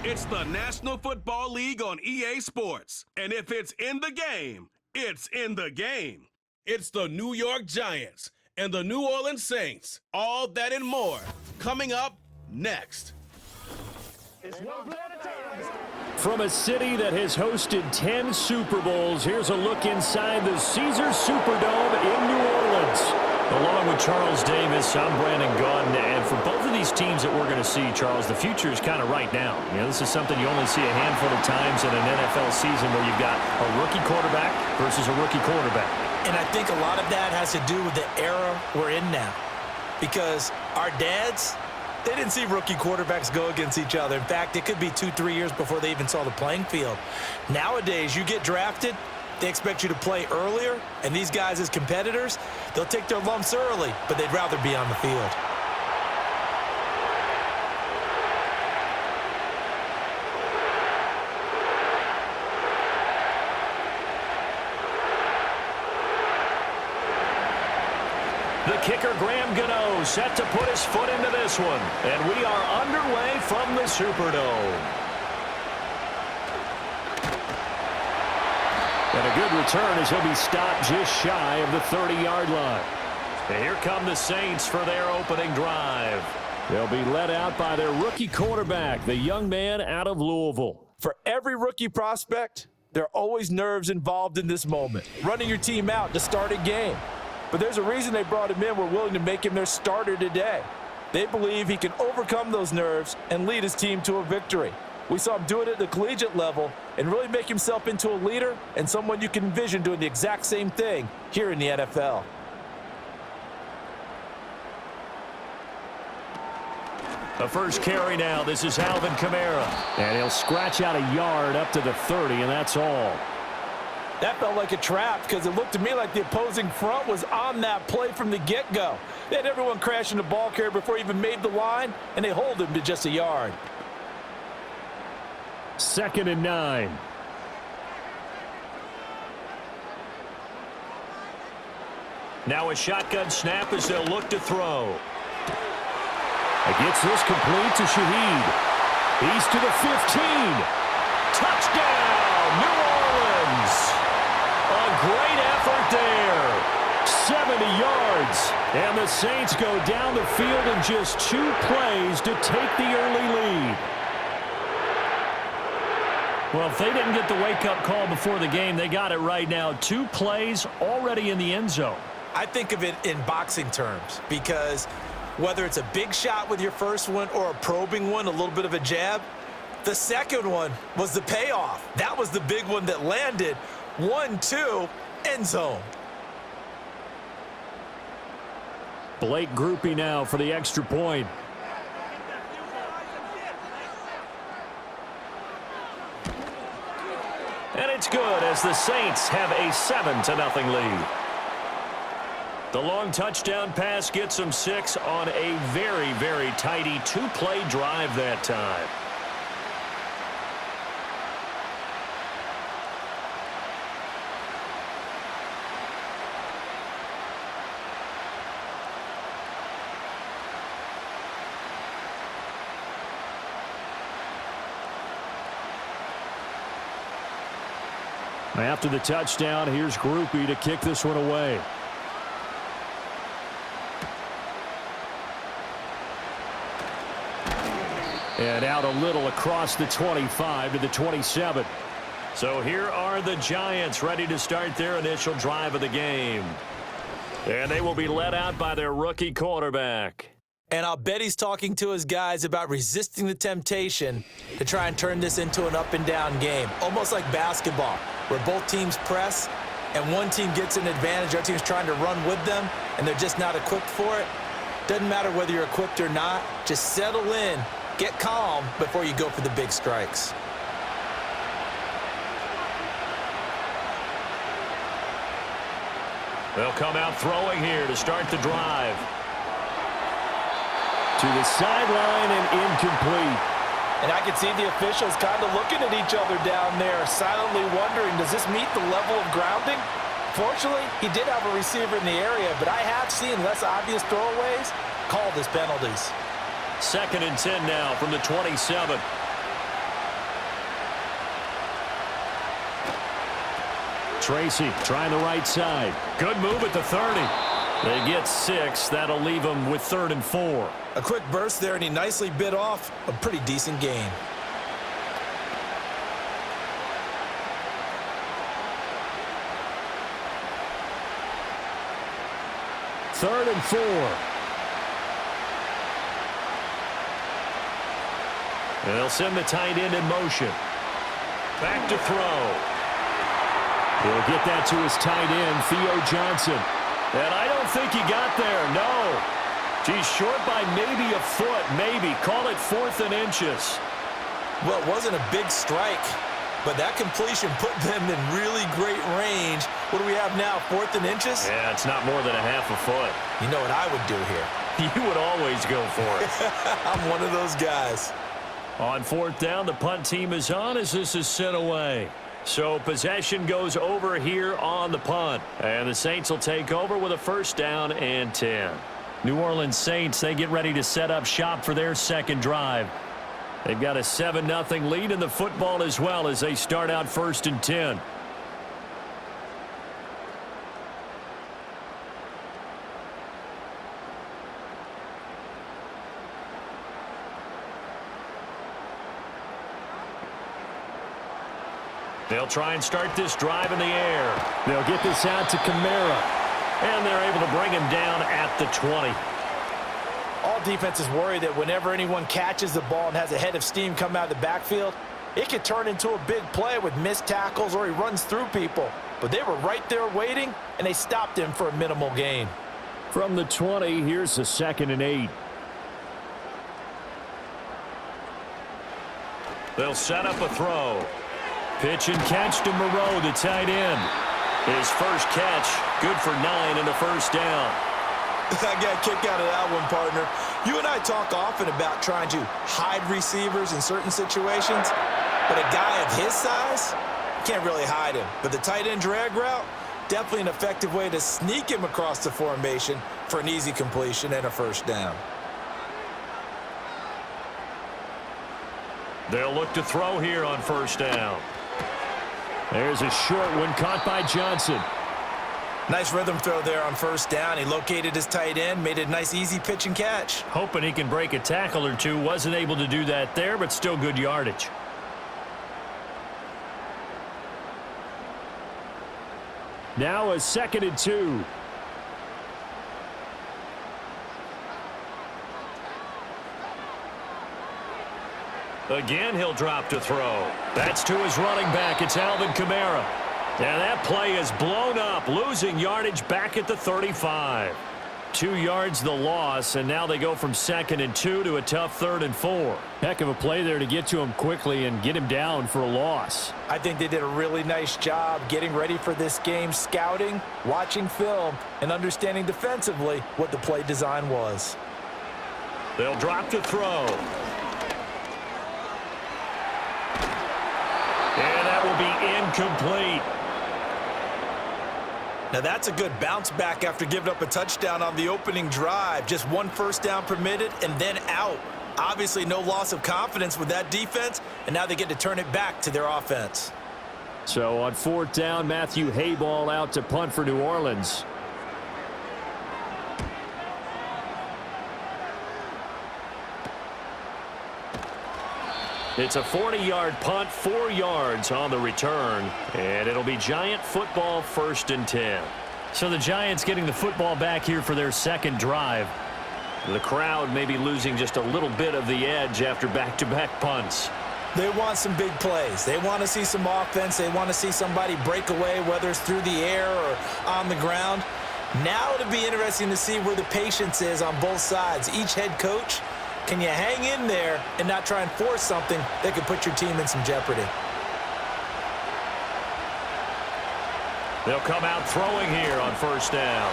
It's the National Football League on EA Sports. And if it's in the game, it's in the game. It's the New York Giants and the New Orleans Saints. All that and more coming up next. From a city that has hosted 10 Super Bowls, here's a look inside the Caesars Superdome in New Orleans. Along with Charles Davis, I'm Brandon Gaudin, and for both of these teams that we're going to see, Charles, the future is kind of right now. You know, this is something you only see a handful of times in an NFL season where you've got a rookie quarterback versus a rookie quarterback. And I think a lot of that has to do with the era we're in now. Because our dads, they didn't see rookie quarterbacks go against each other. In fact, it could be 2-3 years before they even saw the playing field. Nowadays, you get drafted, they expect you to play earlier, and these guys as competitors, they'll take their lumps early, but they'd rather be on the field. The kicker, Graham Gano, set to put his foot into this one. And we are underway from the Superdome. And a good return as he'll be stopped just shy of the 30-yard line. And here come the Saints for their opening drive. They'll be led out by their rookie quarterback, the young man out of Louisville. For every rookie prospect, there are always nerves involved in this moment. Running your team out to start a game. But there's a reason they brought him in. We're willing to make him their starter today. They believe he can overcome those nerves and lead his team to a victory. We saw him do it at the collegiate level and really make himself into a leader and someone you can envision doing the exact same thing here in the NFL. The first carry now. This is Alvin Kamara. And he'll scratch out a yard up to the 30, and that's all. That felt like a trap because it looked to me like the opposing front was on that play from the get-go. They had everyone crashing the ball carrier before he even made the line, and they hold him to just a yard. 2nd and 9. Now a shotgun snap as they'll look to throw. It gets this complete to Shaheed. He's to the 15. Touchdown, New Orleans. A great effort there. 70 yards. And the Saints go down the field in just 2 plays to take the early lead. Well, if they didn't get the wake-up call before the game, they got it right now. 2 plays already in the end zone. I think of it in boxing terms because whether it's a big shot with your first one or a probing one, a little bit of a jab, the second one was the payoff. That was the big one that landed. 1-2, end zone. Blake Groupie now for the extra point. And it's good as the Saints have a 7-0 lead. The long touchdown pass gets them 6 on a very, very tidy 2-play drive that time. After the touchdown, here's Groupie to kick this one away. And out a little across the 25 to the 27. So here are the Giants ready to start their initial drive of the game. And they will be led out by their rookie quarterback. And I'll bet he's talking to his guys about resisting the temptation to try and turn this into an up-and-down game. Almost like basketball, where both teams press and one team gets an advantage, our team's trying to run with them, and they're just not equipped for it. Doesn't matter whether you're equipped or not. Just settle in, get calm before you go for the big strikes. They'll come out throwing here to start the drive. To the sideline and incomplete. And I can see the officials kind of looking at each other down there, silently wondering, does this meet the level of grounding? Fortunately, he did have a receiver in the area, but I have seen less obvious throwaways called as penalties. 2nd and 10 now from the 27. Tracy trying the right side. Good move at the 30. They get 6. That'll leave them with 3rd and 4. A quick burst there, and he nicely bit off a pretty decent gain. Third and 4. They'll send the tight end in motion. Back to throw. He'll get that to his tight end, Theo Johnson. And I don't think he got there, no. He's short by maybe a foot, maybe. Call it 4th and inches. Well, it wasn't a big strike, but that completion put them in really great range. What do we have now, 4th and inches? Yeah, it's not more than a half a foot. You know what I would do here? You would always go for it. I'm one of those guys. On 4th down, the punt team is on as this is sent away. So possession goes over here on the punt. And the Saints will take over with a 1st down and 10. New Orleans Saints, they get ready to set up shop for their second drive. They've got a 7-0 lead in the football as well as they start out 1st and 10. They'll try and start this drive in the air. They'll get this out to Kamara. And they're able to bring him down at the 20. All defenses worry that whenever anyone catches the ball and has a head of steam come out of the backfield, it could turn into a big play with missed tackles or he runs through people. But they were right there waiting, and they stopped him for a minimal gain. From the 20, here's the 2nd and 8. They'll set up a throw. Pitch and catch to Moreau, the tight end. His first catch, good for 9 and a 1st down. I got a kick out of that one, partner. You and I talk often about trying to hide receivers in certain situations, but a guy of his size, can't really hide him. But the tight end drag route, definitely an effective way to sneak him across the formation for an easy completion and a 1st down. They'll look to throw here on 1st down. There's a short one caught by Johnson. Nice rhythm throw there on 1st down. He located his tight end, made a nice easy pitch and catch. Hoping he can break a tackle or two. Wasn't able to do that there, but still good yardage. Now a 2nd and 2. Again, he'll drop to throw. That's to his running back. It's Alvin Kamara. And that play is blown up, losing yardage back at the 35. 2 yards the loss, and now they go from 2nd and 2 to a tough 3rd and 4. Heck of a play there to get to him quickly and get him down for a loss. I think they did a really nice job getting ready for this game, scouting, watching film, and understanding defensively what the play design was. They'll drop to throw. And that will be incomplete. Now that's a good bounce back after giving up a touchdown on the opening drive. Just 1 1st down permitted and then out. Obviously no loss of confidence with that defense, and now they get to turn it back to their offense. So on 4th down, Matthew Hayball out to punt for New Orleans. It's a 40-yard punt, 4 yards on the return, and it'll be Giant football 1st and 10. So the Giants getting the football back here for their second drive. The crowd may be losing just a little bit of the edge after back-to-back punts. They want some big plays. They want to see some offense. They want to see somebody break away, whether it's through the air or on the ground. Now it'll be interesting to see where the patience is on both sides. Each head coach, can you hang in there and not try and force something that could put your team in some jeopardy? They'll come out throwing here on 1st down.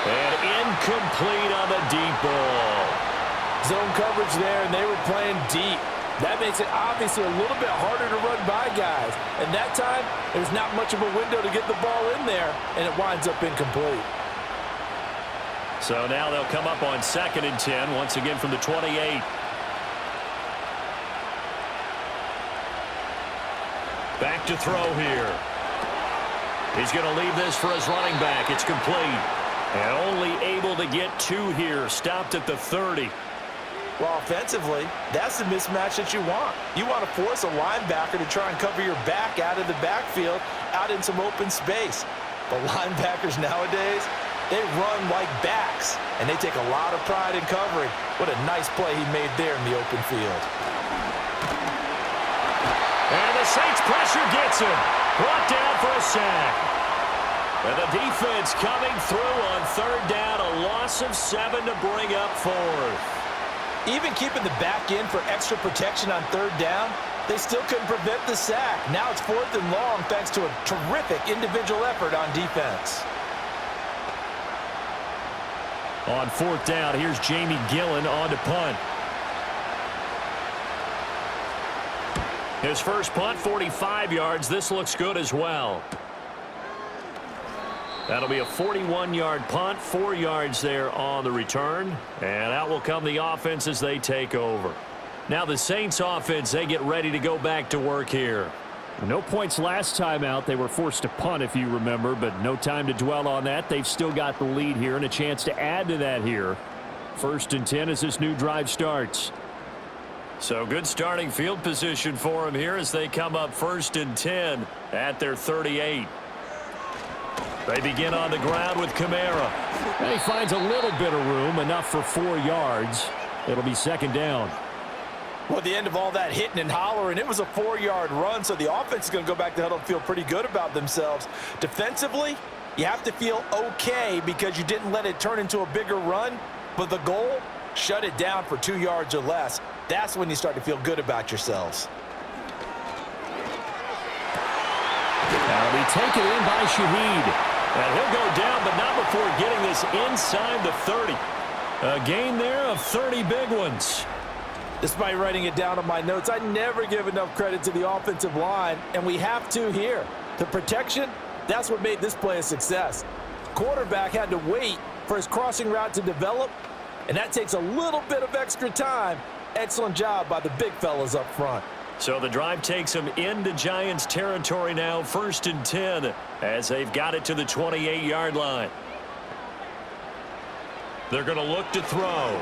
And incomplete on the deep ball. Zone coverage there, and they were playing deep. That makes it obviously a little bit harder to run by guys. And that time, there's not much of a window to get the ball in there, and it winds up incomplete. So now they'll come up on 2nd and 10, once again from the 28. Back to throw here. He's going to leave this for his running back. It's complete. And only able to get 2 here. Stopped at the 30. Well, offensively, that's the mismatch that you want. You want to force a linebacker to try and cover your back out of the backfield, out in some open space. The linebackers nowadays, they run like backs, and they take a lot of pride in covering. What a nice play he made there in the open field. And the Saints pressure gets him. Brought down for a sack. And the defense coming through on 3rd down, a loss of 7 to bring up 4th. Even keeping the back in for extra protection on 3rd down, they still couldn't prevent the sack. Now it's 4th and long thanks to a terrific individual effort on defense. On 4th down, here's Jamie Gillen on to punt. His first punt, 45 yards. This looks good as well. That'll be a 41-yard punt, 4 yards there on the return. And out will come the offense as they take over. Now the Saints offense, they get ready to go back to work here. No points last time out. They were forced to punt, if you remember, but no time to dwell on that. They've still got the lead here and a chance to add to that here. 1st and 10 as this new drive starts. So good starting field position for them here as they come up 1st and 10 at their 38. They begin on the ground with Kamara. And he finds a little bit of room, enough for 4 yards. It'll be 2nd down. Well, at the end of all that hitting and hollering, it was a 4-yard run, so the offense is going to go back to huddle and feel pretty good about themselves. Defensively, you have to feel okay because you didn't let it turn into a bigger run, but the goal, shut it down for 2 yards or less. That's when you start to feel good about yourselves. That'll be taken in by Shaheed. And he'll go down, but not before getting this inside the 30. A gain there of 30 big ones. Despite writing it down on my notes, I never give enough credit to the offensive line, and we have to here. The protection, that's what made this play a success. Quarterback had to wait for his crossing route to develop, and that takes a little bit of extra time. Excellent job by the big fellas up front. So the drive takes them into Giants territory now, 1st and 10, as they've got it to the 28-yard line. They're going to look to throw.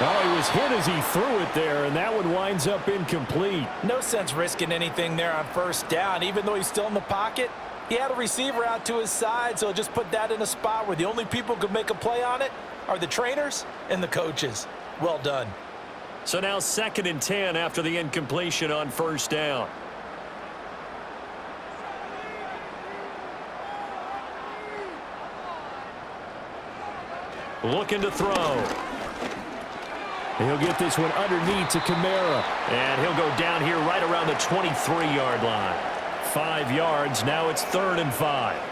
Oh, he was hit as he threw it there, and that one winds up incomplete. No sense risking anything there on 1st down. Even though he's still in the pocket, he had a receiver out to his side, so just put that in a spot where the only people who could make a play on it are the trainers and the coaches. Well done. So now 2nd and 10 after the incompletion on 1st down. Looking to throw. He'll get this one underneath to Kamara. And he'll go down here right around the 23-yard line. 5 yards. Now it's 3rd and 5.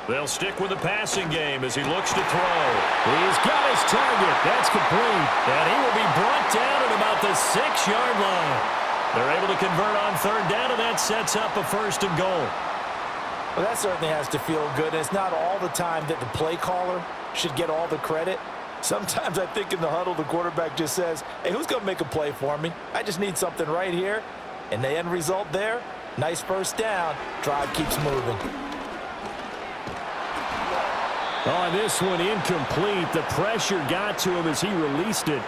They'll stick with the passing game as he looks to throw. He's got his target. That's complete. And he will be brought down at about the 6-yard line. They're able to convert on 3rd down, and that sets up a 1st and goal. Well, that certainly has to feel good. It's not all the time that the play caller should get all the credit. Sometimes I think in the huddle, the quarterback just says, hey, who's going to make a play for me? I just need something right here. And the end result there, nice 1st down. Drive keeps moving. Oh, this one incomplete. The pressure got to him as he released it.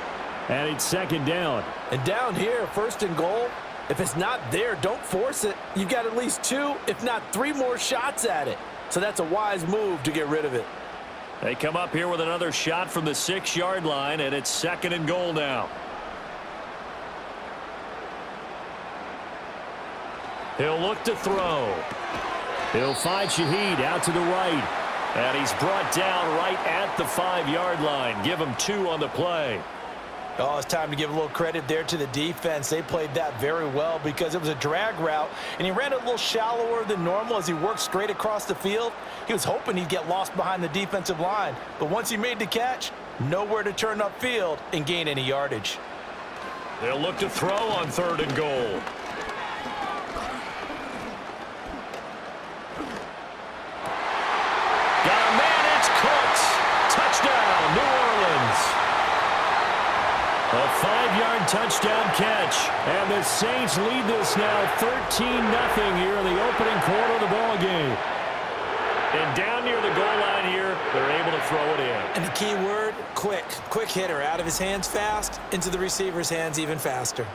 And it's 2nd down. And down here, 1st and goal, if it's not there, don't force it. You've got at least 2, if not 3 more shots at it. So that's a wise move to get rid of it. They come up here with another shot from the 6-yard line, and it's 2nd and goal now. He'll look to throw. He'll find Shaheed out to the right. And he's brought down right at the 5-yard line. Give him 2 on the play. Oh, it's time to give a little credit there to the defense. They played that very well because it was a drag route, and he ran a little shallower than normal as he worked straight across the field. He was hoping he'd get lost behind the defensive line, but once he made the catch, nowhere to turn upfield and gain any yardage. They'll look to throw on 3rd and goal. Got a man, it's Cooks. Touchdown, New Orleans. A 5-yard touchdown catch. And the Saints lead this now 13-0 here in the opening quarter of the ball game. And down near the goal line here, they're able to throw it in. And the key word, quick. Quick hitter. Out of his hands fast, into the receiver's hands even faster.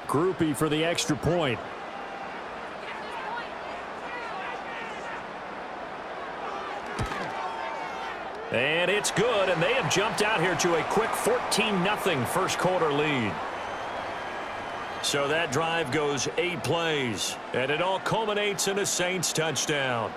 Groupie for the extra point. And it's good, and they have jumped out here to a quick 14-0 first quarter lead. So that drive goes 8 plays, and it all culminates in a Saints touchdown.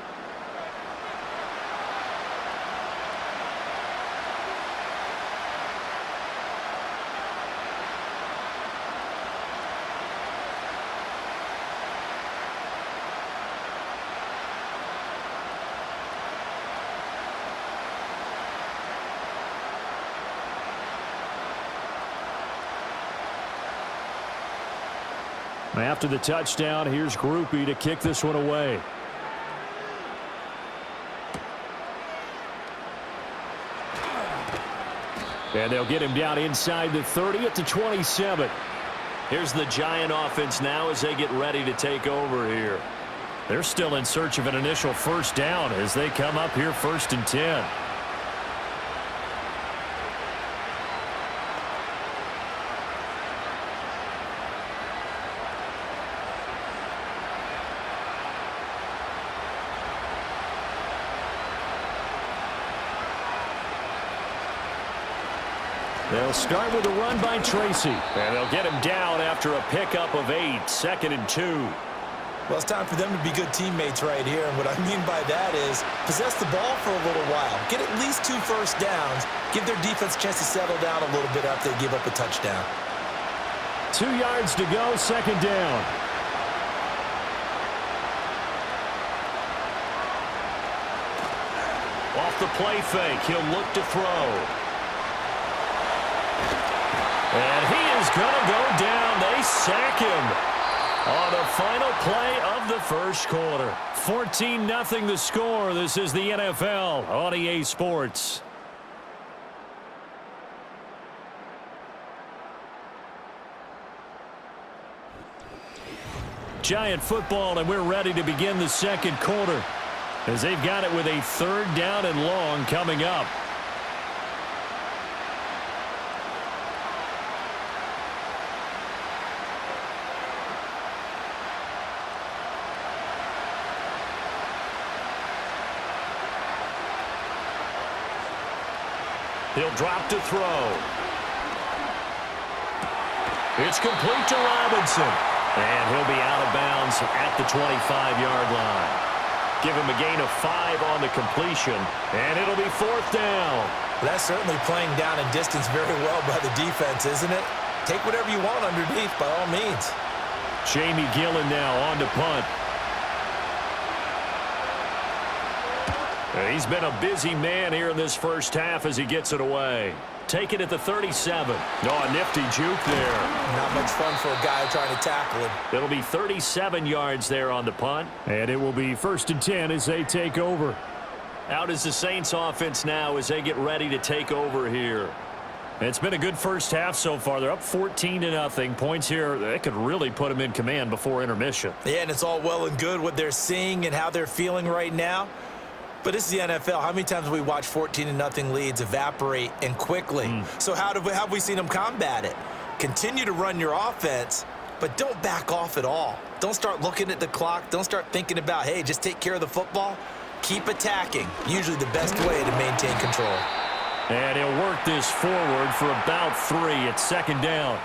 After the touchdown, here's Groupie to kick this one away. And they'll get him down inside the 30 at the 27. Here's the Giant offense now as they get ready to take over here. They're still in search of an initial first down as they come up here 1st and 10. They'll start with a run by Tracy. And they'll get him down after a pickup of 8, 2nd and 2. Well, it's time for them to be good teammates right here. And what I mean by that is possess the ball for a little while. Get at least 2 first downs. Give their defense a chance to settle down a little bit after they give up a touchdown. 2 yards to go, 2nd down. Off the play fake, he'll look to throw. And he is going to go down. They sack him on the final play of the first quarter. 14-0 the score. This is the NFL on EA Sports. Giant football, and we're ready to begin the second quarter as they've got it with a 3rd down and long coming up. He'll drop to throw. It's complete to Robinson. And he'll be out of bounds at the 25-yard line. Give him a gain of 5 on the completion, and it'll be 4th down. That's certainly playing down and distance very well by the defense, isn't it? Take whatever you want underneath by all means. Jamie Gillen now on to punt. He's been a busy man here in this first half as he gets it away. Take it at the 37. Oh, a nifty juke there. Not much fun for a guy trying to tackle him. It'll be 37 yards there on the punt. And it will be 1st and 10 as they take over. Out is the Saints offense now as they get ready to take over here. It's been a good first half so far. They're up 14-0. Points here, they could really put them in command before intermission. Yeah, and it's all well and good what they're seeing and how they're feeling right now. But this is the NFL. How many times have we watched 14-0 leads evaporate and quickly? So how have we seen them combat it? Continue to run your offense, but don't back off at all. Don't start looking at the clock. Don't start thinking about, hey, just take care of the football. Keep attacking. Usually the best way to maintain control. And he'll work this forward for about 3 at 2nd down.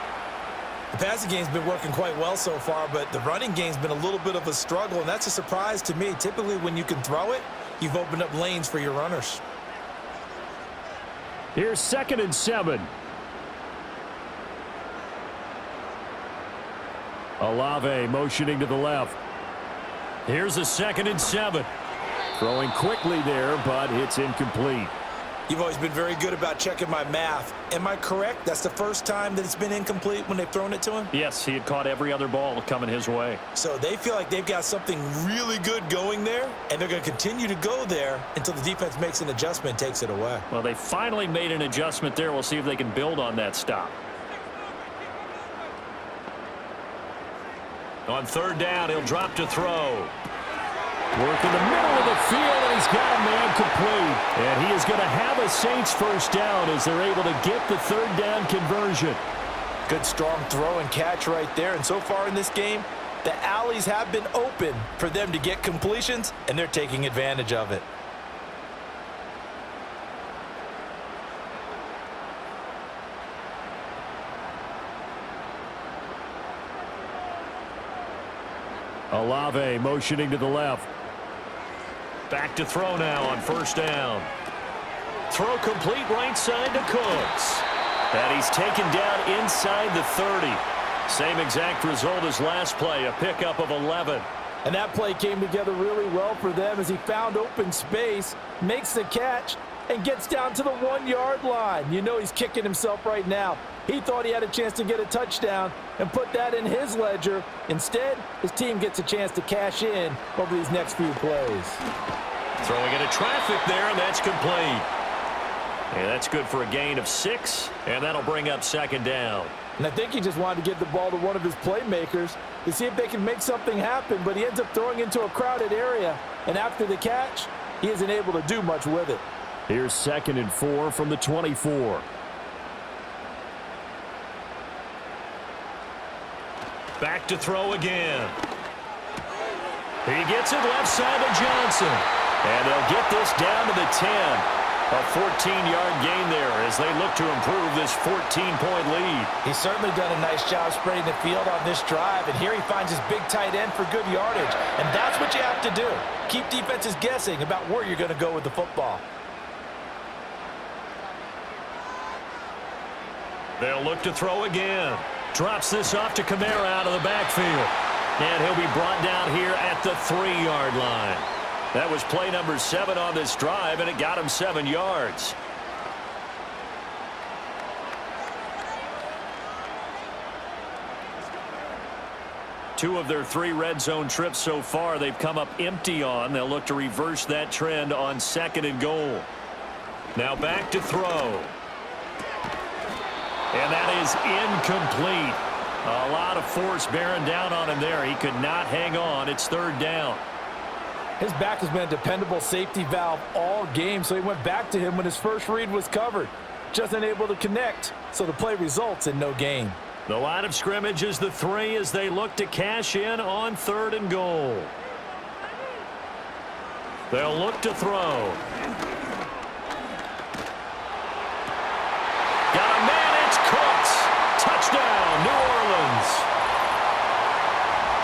The passing game's been working quite well so far, but the running game's been a little bit of a struggle, and that's a surprise to me. Typically, when you can throw it, you've opened up lanes for your runners. Here's 2nd and 7. Olave motioning to the left. Here's a 2nd and 7. Throwing quickly there, but it's incomplete. You've always been very good about checking my math. Am I correct? That's the first time that it's been incomplete when they've thrown it to him? Yes, he had caught every other ball coming his way. So they feel like they've got something really good going there, and they're going to continue to go there until the defense makes an adjustment and takes it away. Well, they finally made an adjustment there. We'll see if they can build on that stop. On third down, he'll drop to throw. Work in the middle of the field, and he's got a man complete. And he is going to have a Saints first down as they're able to get the third down conversion. Good strong throw and catch right there. And so far in this game, the alleys have been open for them to get completions, and they're taking advantage of it. Olave motioning to the left. Back to throw now on first down. Throw complete right side to Cooks. And he's taken down inside the 30. Same exact result as last play, a pickup of 11. And that play came together really well for them as he found open space, makes the catch, and gets down to the 1-yard line. You know he's kicking himself right now. He thought he had a chance to get a touchdown and put that in his ledger. Instead, his team gets a chance to cash in over these next few plays. Throwing into traffic there, and that's complete. And that's good for a gain of 6, and that'll bring up second down. And I think he just wanted to get the ball to one of his playmakers to see if they can make something happen, but he ends up throwing into a crowded area, and after the catch, he isn't able to do much with it. Here's 2nd and 4 from the 24. Back to throw again. He gets it left side to Johnson. And they'll get this down to the 10. A 14-yard gain there as they look to improve this 14-point lead. He's certainly done a nice job spreading the field on this drive, and here he finds his big tight end for good yardage. And that's what you have to do. Keep defenses guessing about where you're going to go with the football. They'll look to throw again. Drops this off to Kamara out of the backfield. And he'll be brought down here at the 3-yard line. That was play number 7 on this drive, and it got him 7 yards. Two of their 3 red zone trips so far they've come up empty on. They'll look to reverse that trend on 2nd and goal. Now back to throw. And that is incomplete. A lot of force bearing down on him there. He could not hang on. It's 3rd down. His back has been a dependable safety valve all game, so he went back to him when his first read was covered. Just unable to connect, so the play results in no gain. The line of scrimmage is the 3 as they look to cash in on 3rd and goal. They'll look to throw. Got a man, it's Cooks. Touchdown, New Orleans.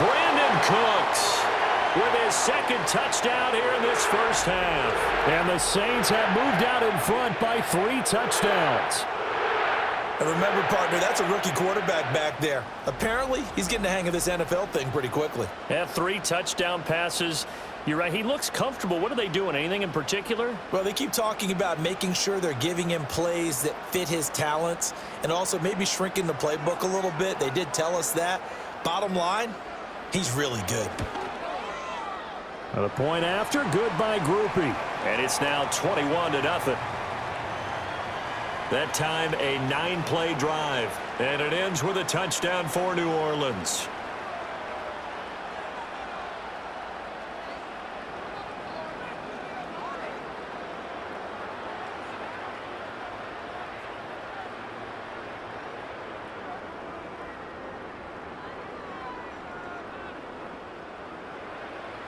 Brandon Cooks with his 2nd touchdown here in this first half. And the Saints have moved out in front by 3 touchdowns. And remember, partner, that's a rookie quarterback back there. Apparently, he's getting the hang of this NFL thing pretty quickly. Yeah, 3 touchdown passes. You're right, he looks comfortable. What are they doing? Anything in particular? Well, they keep talking about making sure they're giving him plays that fit his talents and also maybe shrinking the playbook a little bit. They did tell us that. Bottom line, he's really good. The point after, good by Groupie. And it's now 21-0. That time a 9-play drive. And it ends with a touchdown for New Orleans.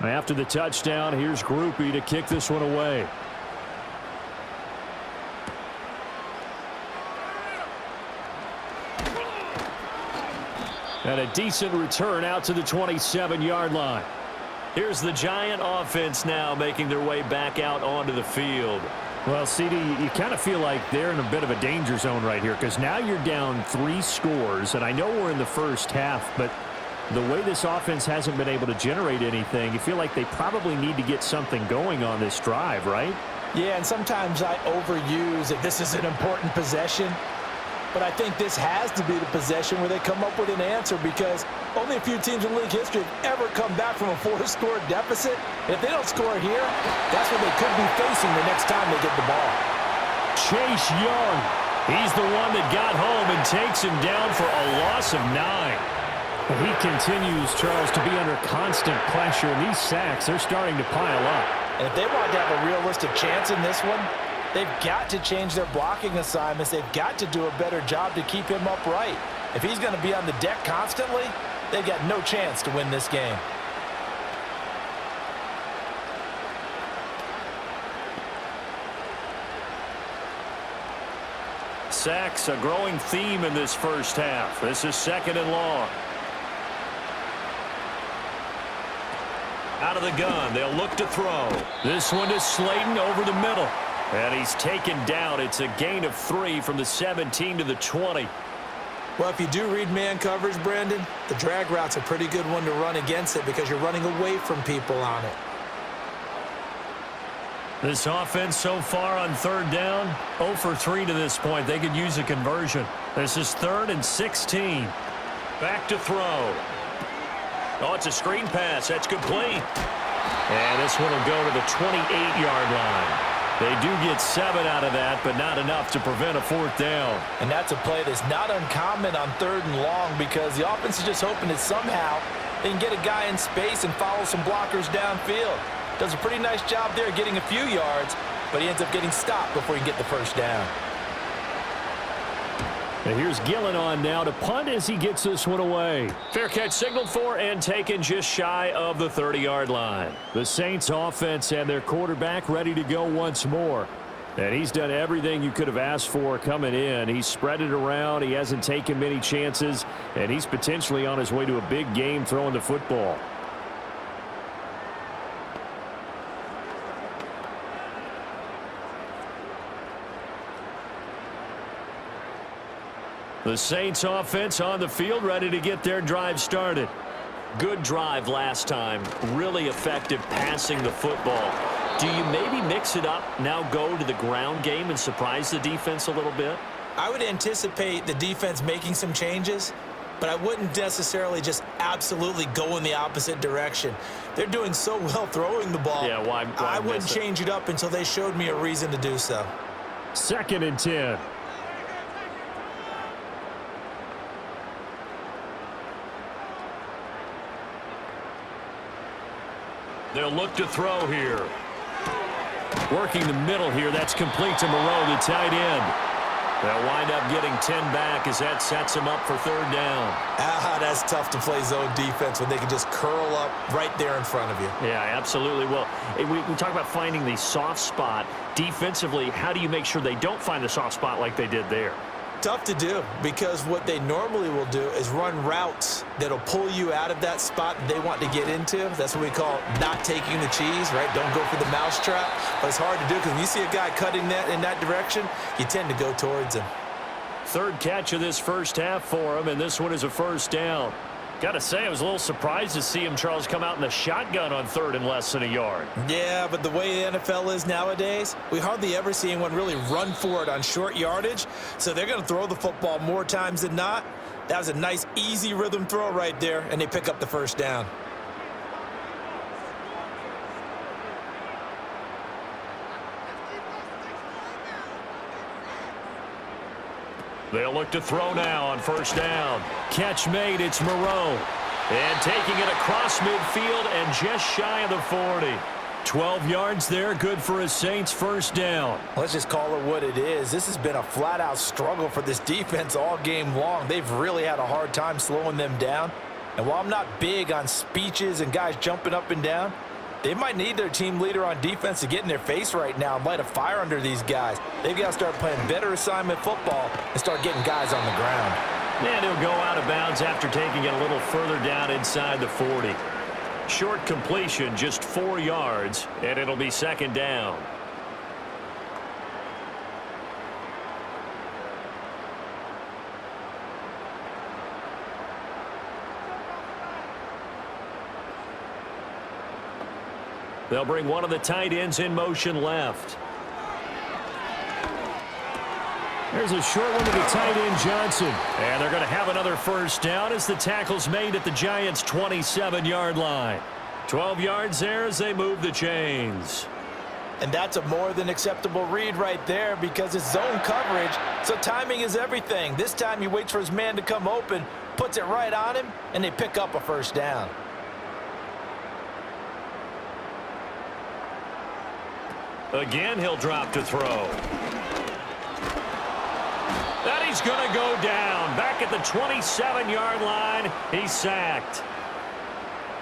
After the touchdown, here's Groupie to kick this one away. And a decent return out to the 27-yard line. Here's the Giant offense now making their way back out onto the field. Well, CD, you kind of feel like they're in a bit of a danger zone right here because now you're down 3 scores, and I know we're in the first half, but the way this offense hasn't been able to generate anything, you feel like they probably need to get something going on this drive, right? Yeah, and sometimes I overuse that this is an important possession. But I think this has to be the possession where they come up with an answer, because only a few teams in league history have ever come back from a 4-score deficit. And if they don't score here, that's what they could be facing the next time they get the ball. Chase Young, he's the one that got home and takes him down for a loss of 9. He continues, Charles, to be under constant pressure, and these sacks, they're starting to pile up. And if they want to have a realistic chance in this one, they've got to change their blocking assignments. They've got to do a better job to keep him upright. If he's going to be on the deck constantly, they've got no chance to win this game. Sacks, a growing theme in this first half. This is 2nd and long. Out of the gun, they'll look to throw. This one is Slayton over the middle. And he's taken down. It's a gain of 3 from the 17 to the 20. Well, if you do read man coverage, Brandon, the drag route's a pretty good one to run against it because you're running away from people on it. This offense so far on 3rd down, 0 for 3 to this point. They could use a conversion. This is 3rd and 16. Back to throw. Oh, it's a screen pass. That's complete. And this one will go to the 28-yard line. They do get 7 out of that, but not enough to prevent a 4th down. And that's a play that's not uncommon on 3rd and long, because the offense is just hoping that somehow they can get a guy in space and follow some blockers downfield. Does a pretty nice job there getting a few yards, but he ends up getting stopped before he can get the 1st down. And here's Gillen on now to punt as he gets this one away. Fair catch signaled for and taken just shy of the 30-yard line. The Saints offense and their quarterback ready to go once more. And he's done everything you could have asked for coming in. He's spread it around. He hasn't taken many chances. And he's potentially on his way to a big game throwing the football. The Saints offense on the field, ready to get their drive started. Good drive last time. Really effective passing the football. Do you maybe mix it up, now go to the ground game and surprise the defense a little bit? I would anticipate the defense making some changes, but I wouldn't necessarily just absolutely go in the opposite direction. They're doing so well throwing the ball. Yeah, why I wouldn't change it up until they showed me a reason to do so. 2nd and 10. They'll look to throw here. Working the middle here. That's complete to Moreau, the tight end. They'll wind up getting 10 back as that sets him up for 3rd down. That's tough to play zone defense when they can just curl up right there in front of you. Yeah, absolutely. Well, we talk about finding the soft spot. Defensively, how do you make sure they don't find the soft spot like they did there? Tough to do, because what they normally will do is run routes that'll pull you out of that spot that they want to get into. That's what we call not taking the cheese, right? Don't go for the mousetrap. But it's hard to do, because when you see a guy cutting that in that direction, you tend to go towards him. 3rd catch of this first half for him, and this one is a 1st down. Got to say, I was a little surprised to see him, Charles, come out in the shotgun on 3rd and less than a yard. Yeah, but the way the NFL is nowadays, we hardly ever see anyone really run for it on short yardage. So they're going to throw the football more times than not. That was a nice, easy rhythm throw right there, and they pick up the 1st down. They'll look to throw now on 1st down. Catch made, it's Moreau. And taking it across midfield and just shy of the 40. 12 yards there, good for a Saints 1st down. Let's just call it what it is. This has been a flat-out struggle for this defense all game long. They've really had a hard time slowing them down. And while I'm not big on speeches and guys jumping up and down, they might need their team leader on defense to get in their face right now and light a fire under these guys. They've got to start playing better assignment football and start getting guys on the ground. And he'll go out of bounds after taking it a little further down inside the 40. Short completion, just 4 yards, and it'll be 2nd down. They'll bring one of the tight ends in motion left. There's a short one to the tight end, Johnson. And they're going to have another first down as the tackle's made at the Giants' 27-yard line. 12 yards there as they move the chains. And that's a more than acceptable read right there because it's zone coverage, so timing is everything. This time he waits for his man to come open, puts it right on him, and they pick up a first down. Again, he'll drop to throw. That he's going to go down. Back at the 27-yard line, he's sacked.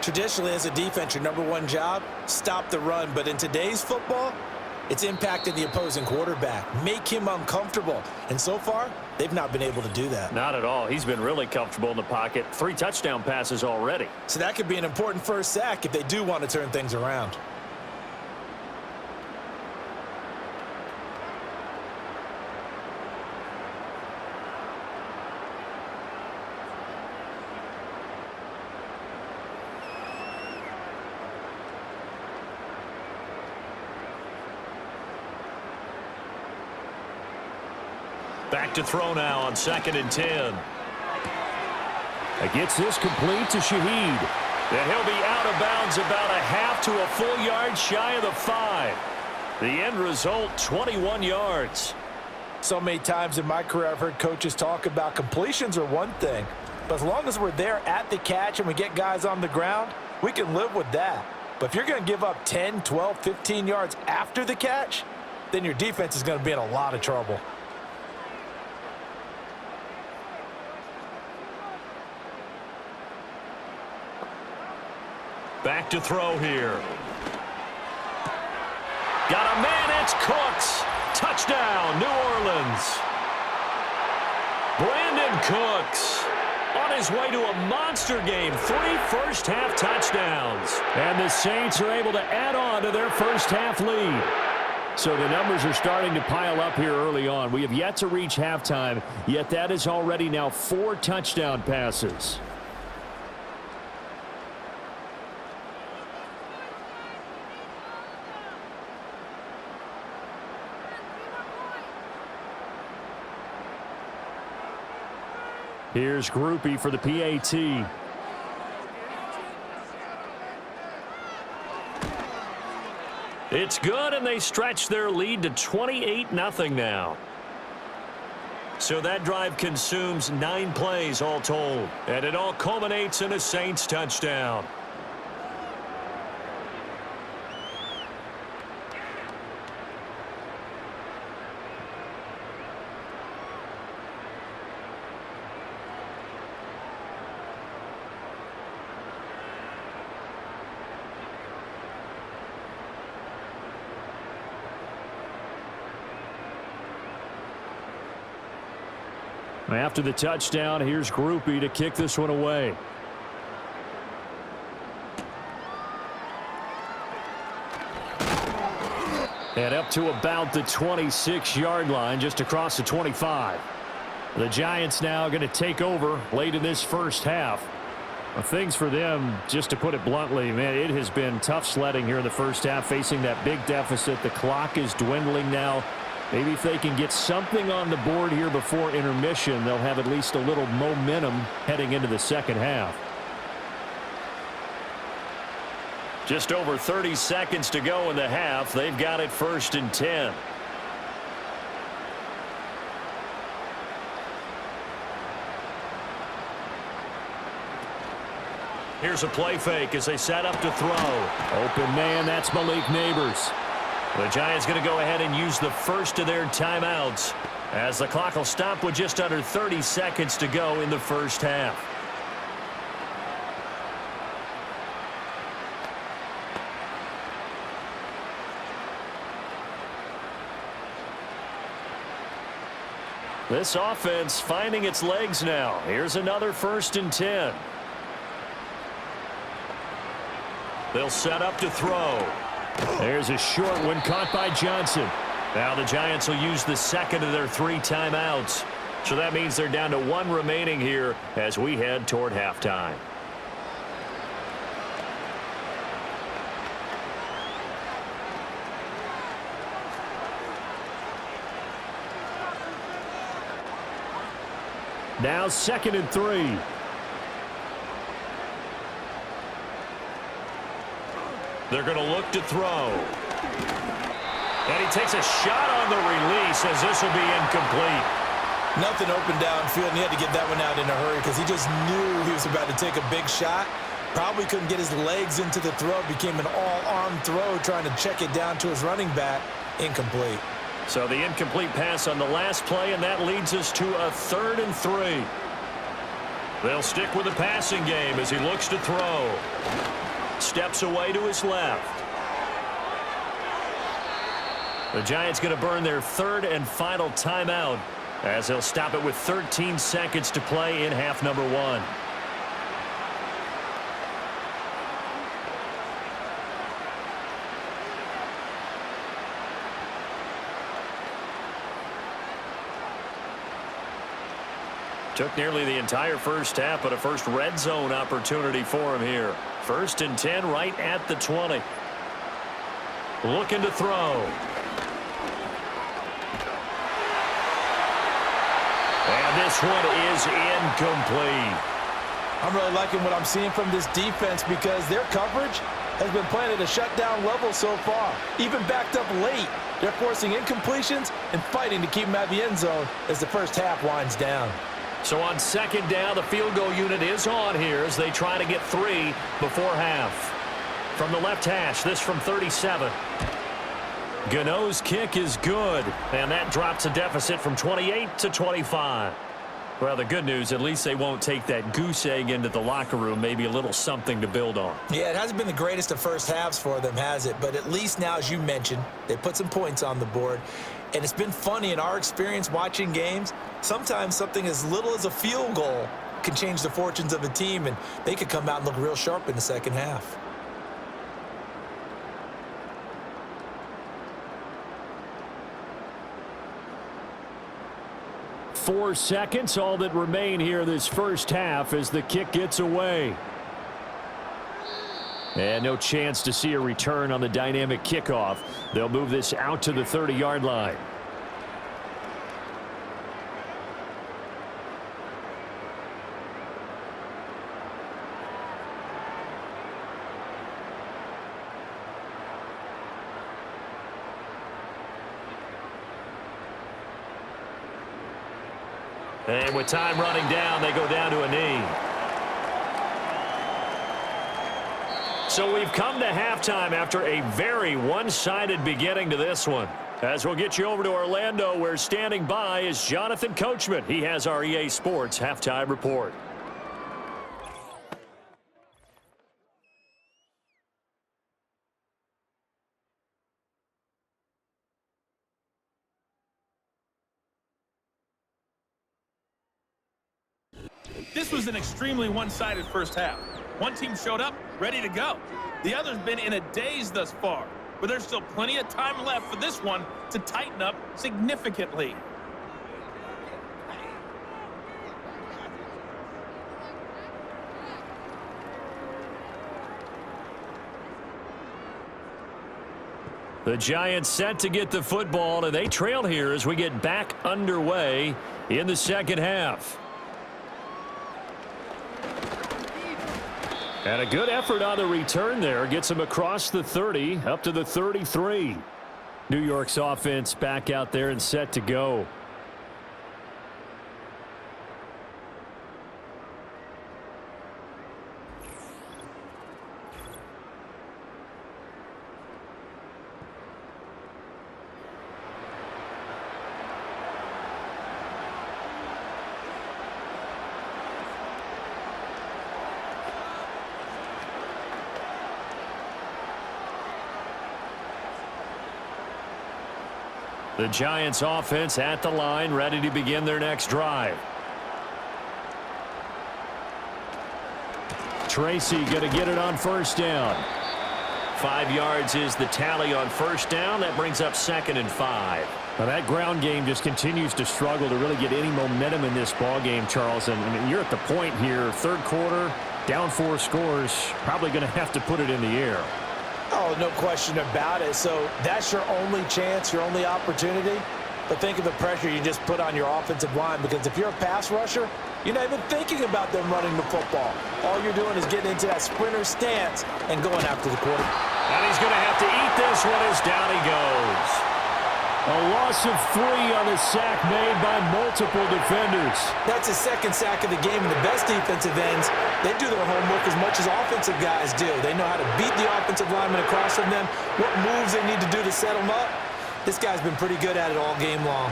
Traditionally, as a defense, your number one job, stop the run. But in today's football, it's impacting the opposing quarterback. Make him uncomfortable. And so far, they've not been able to do that. Not at all. He's been really comfortable in the pocket. 3 touchdown passes already. So that could be an important first sack if they do want to turn things around. Back to throw now on 2nd and 10. Gets this complete to Shaheed. And he'll be out of bounds about a half to a full yard shy of the 5. The end result, 21 yards. So many times in my career I've heard coaches talk about completions are one thing, but as long as we're there at the catch and we get guys on the ground, we can live with that. But if you're going to give up 10, 12, 15 yards after the catch, then your defense is going to be in a lot of trouble. Back to throw here. Got a man, it's Cooks. Touchdown, New Orleans. Brandon Cooks on his way to a monster game. 3 first-half touchdowns. And the Saints are able to add on to their first-half lead. So the numbers are starting to pile up here early on. We have yet to reach halftime, yet that is already now 4 touchdown passes. Here's Groupie for the PAT. It's good, and they stretch their lead to 28-0 now. So that drive consumes 9 plays all told, and it all culminates in a Saints touchdown. After the touchdown, here's Groupie to kick this one away. And up to about the 26-yard line, just across the 25. The Giants now going to take over late in this first half. Things for them, just to put it bluntly, man, it has been tough sledding here in the first half, facing that big deficit. The clock is dwindling now. Maybe if they can get something on the board here before intermission, they'll have at least a little momentum heading into the second half. Just over 30 seconds to go in the half. They've got it 1st and 10. Here's a play fake as they set up to throw. Open man, that's Malik Neighbors. The Giants going to go ahead and use the first of their timeouts as the clock will stop with just under 30 seconds to go in the first half. This offense finding its legs now. Here's another 1st and 10. They'll set up to throw. There's a short one caught by Johnson. Now the Giants will use the second of their 3 timeouts. So that means they're down to 1 remaining here as we head toward halftime. Now 2nd and 3. They're going to look to throw. And he takes a shot on the release as this will be incomplete. Nothing open downfield, and he had to get that one out in a hurry because he just knew he was about to take a big shot. Probably couldn't get his legs into the throw. Became an all-arm throw trying to check it down to his running back. Incomplete. So the incomplete pass on the last play, and that leads us to a 3rd and 3. They'll stick with the passing game as he looks to throw. Steps away to his left. The Giants going to burn their 3rd and final timeout as they'll stop it with 13 seconds to play in half number 1. Took nearly the entire first half, but a first red zone opportunity for him here. 1st and 10 right at the 20. Looking to throw. And this one is incomplete. I'm really liking what I'm seeing from this defense because their coverage has been playing at a shutdown level so far. Even backed up late, they're forcing incompletions and fighting to keep them out of the end zone as the first half winds down. So on 2nd down, the field goal unit is on here as they try to get 3 before half. From the left hash, this from 37. Gano's kick is good, and that drops a deficit from 28 to 25. Well, the good news, at least they won't take that goose egg into the locker room. Maybe a little something to build on. Yeah, it hasn't been the greatest of first halves for them, has it? But at least now, as you mentioned, they put some points on the board. And it's been funny in our experience watching games. Sometimes something as little as a field goal can change the fortunes of a team, and they could come out and look real sharp in the second half. Four seconds, all that remain here this first half as the kick gets away. And no chance to see a return on the dynamic kickoff. They'll move this out to the 30-yard line. And with time running down, they go down to a knee. So we've come to halftime after a very one-sided beginning to this one. As we'll get you over to Orlando, where standing by is Jonathan Coachman. He has our EA Sports halftime report. This was an extremely one-sided first half. One team showed up, ready to go. The other's been in a daze thus far, but there's still plenty of time left for this one to tighten up significantly. The Giants set to get the football, and they trail here as we get back underway in the second half. And a good effort on the return there. Gets him across the 30, up to the 33. New York's offense back out there and set to go. The Giants offense at the line, ready to begin their next drive. Tracy going to get it on first down. 5 yards is the tally on first down. That brings up 2nd and 5. Now that ground game just continues to struggle to really get any momentum in this ball game, Charles. And I mean, you're at the point here, third quarter, down 4 scores, probably going to have to put it in the air. Oh, no question about it. So that's your only chance, your only opportunity. But think of the pressure you just put on your offensive line, because if you're a pass rusher, You're not even thinking about them running the football. All you're doing is getting into that sprinter stance and going after the quarterback. And he's going to have to eat this one as down he goes. A loss of 3 on the sack made by multiple defenders. That's his second sack of the game, and the best defensive ends, they do their homework as much as offensive guys do. They know how to beat the offensive lineman across from them, what moves they need to do to set them up. This guy's been pretty good at it all game long.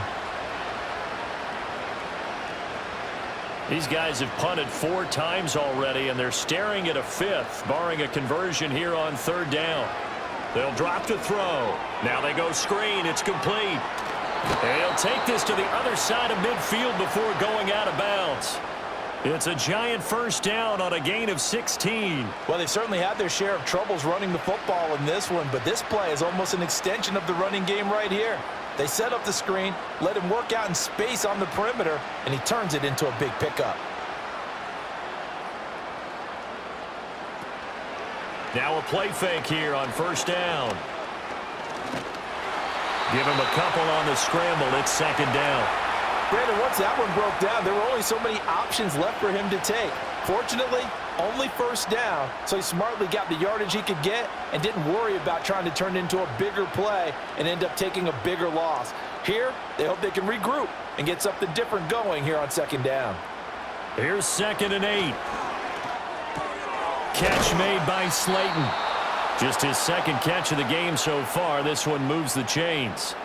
These guys have punted 4 times already, and they're staring at a 5th, barring a conversion here on 3rd down. They'll drop to throw. Now they go screen. It's complete. And he'll take this to the other side of midfield before going out of bounds. It's a giant first down on a gain of 16. Well, they certainly had their share of troubles running the football in this one, but this play is almost an extension of the running game right here. They set up the screen, let him work out in space on the perimeter, and he turns it into a big pickup. Now a play fake here on 1st down. Give him a couple on the scramble. It's 2nd down. Brandon, once that one broke down, there were only so many options left for him to take. Fortunately, only 1st down, so he smartly got the yardage he could get and didn't worry about trying to turn it into a bigger play and end up taking a bigger loss. Here, they hope they can regroup and get something different going here on 2nd down. Here's 2nd and 8. Catch made by Slayton. Just his 2nd catch of the game so far. This one moves the chains.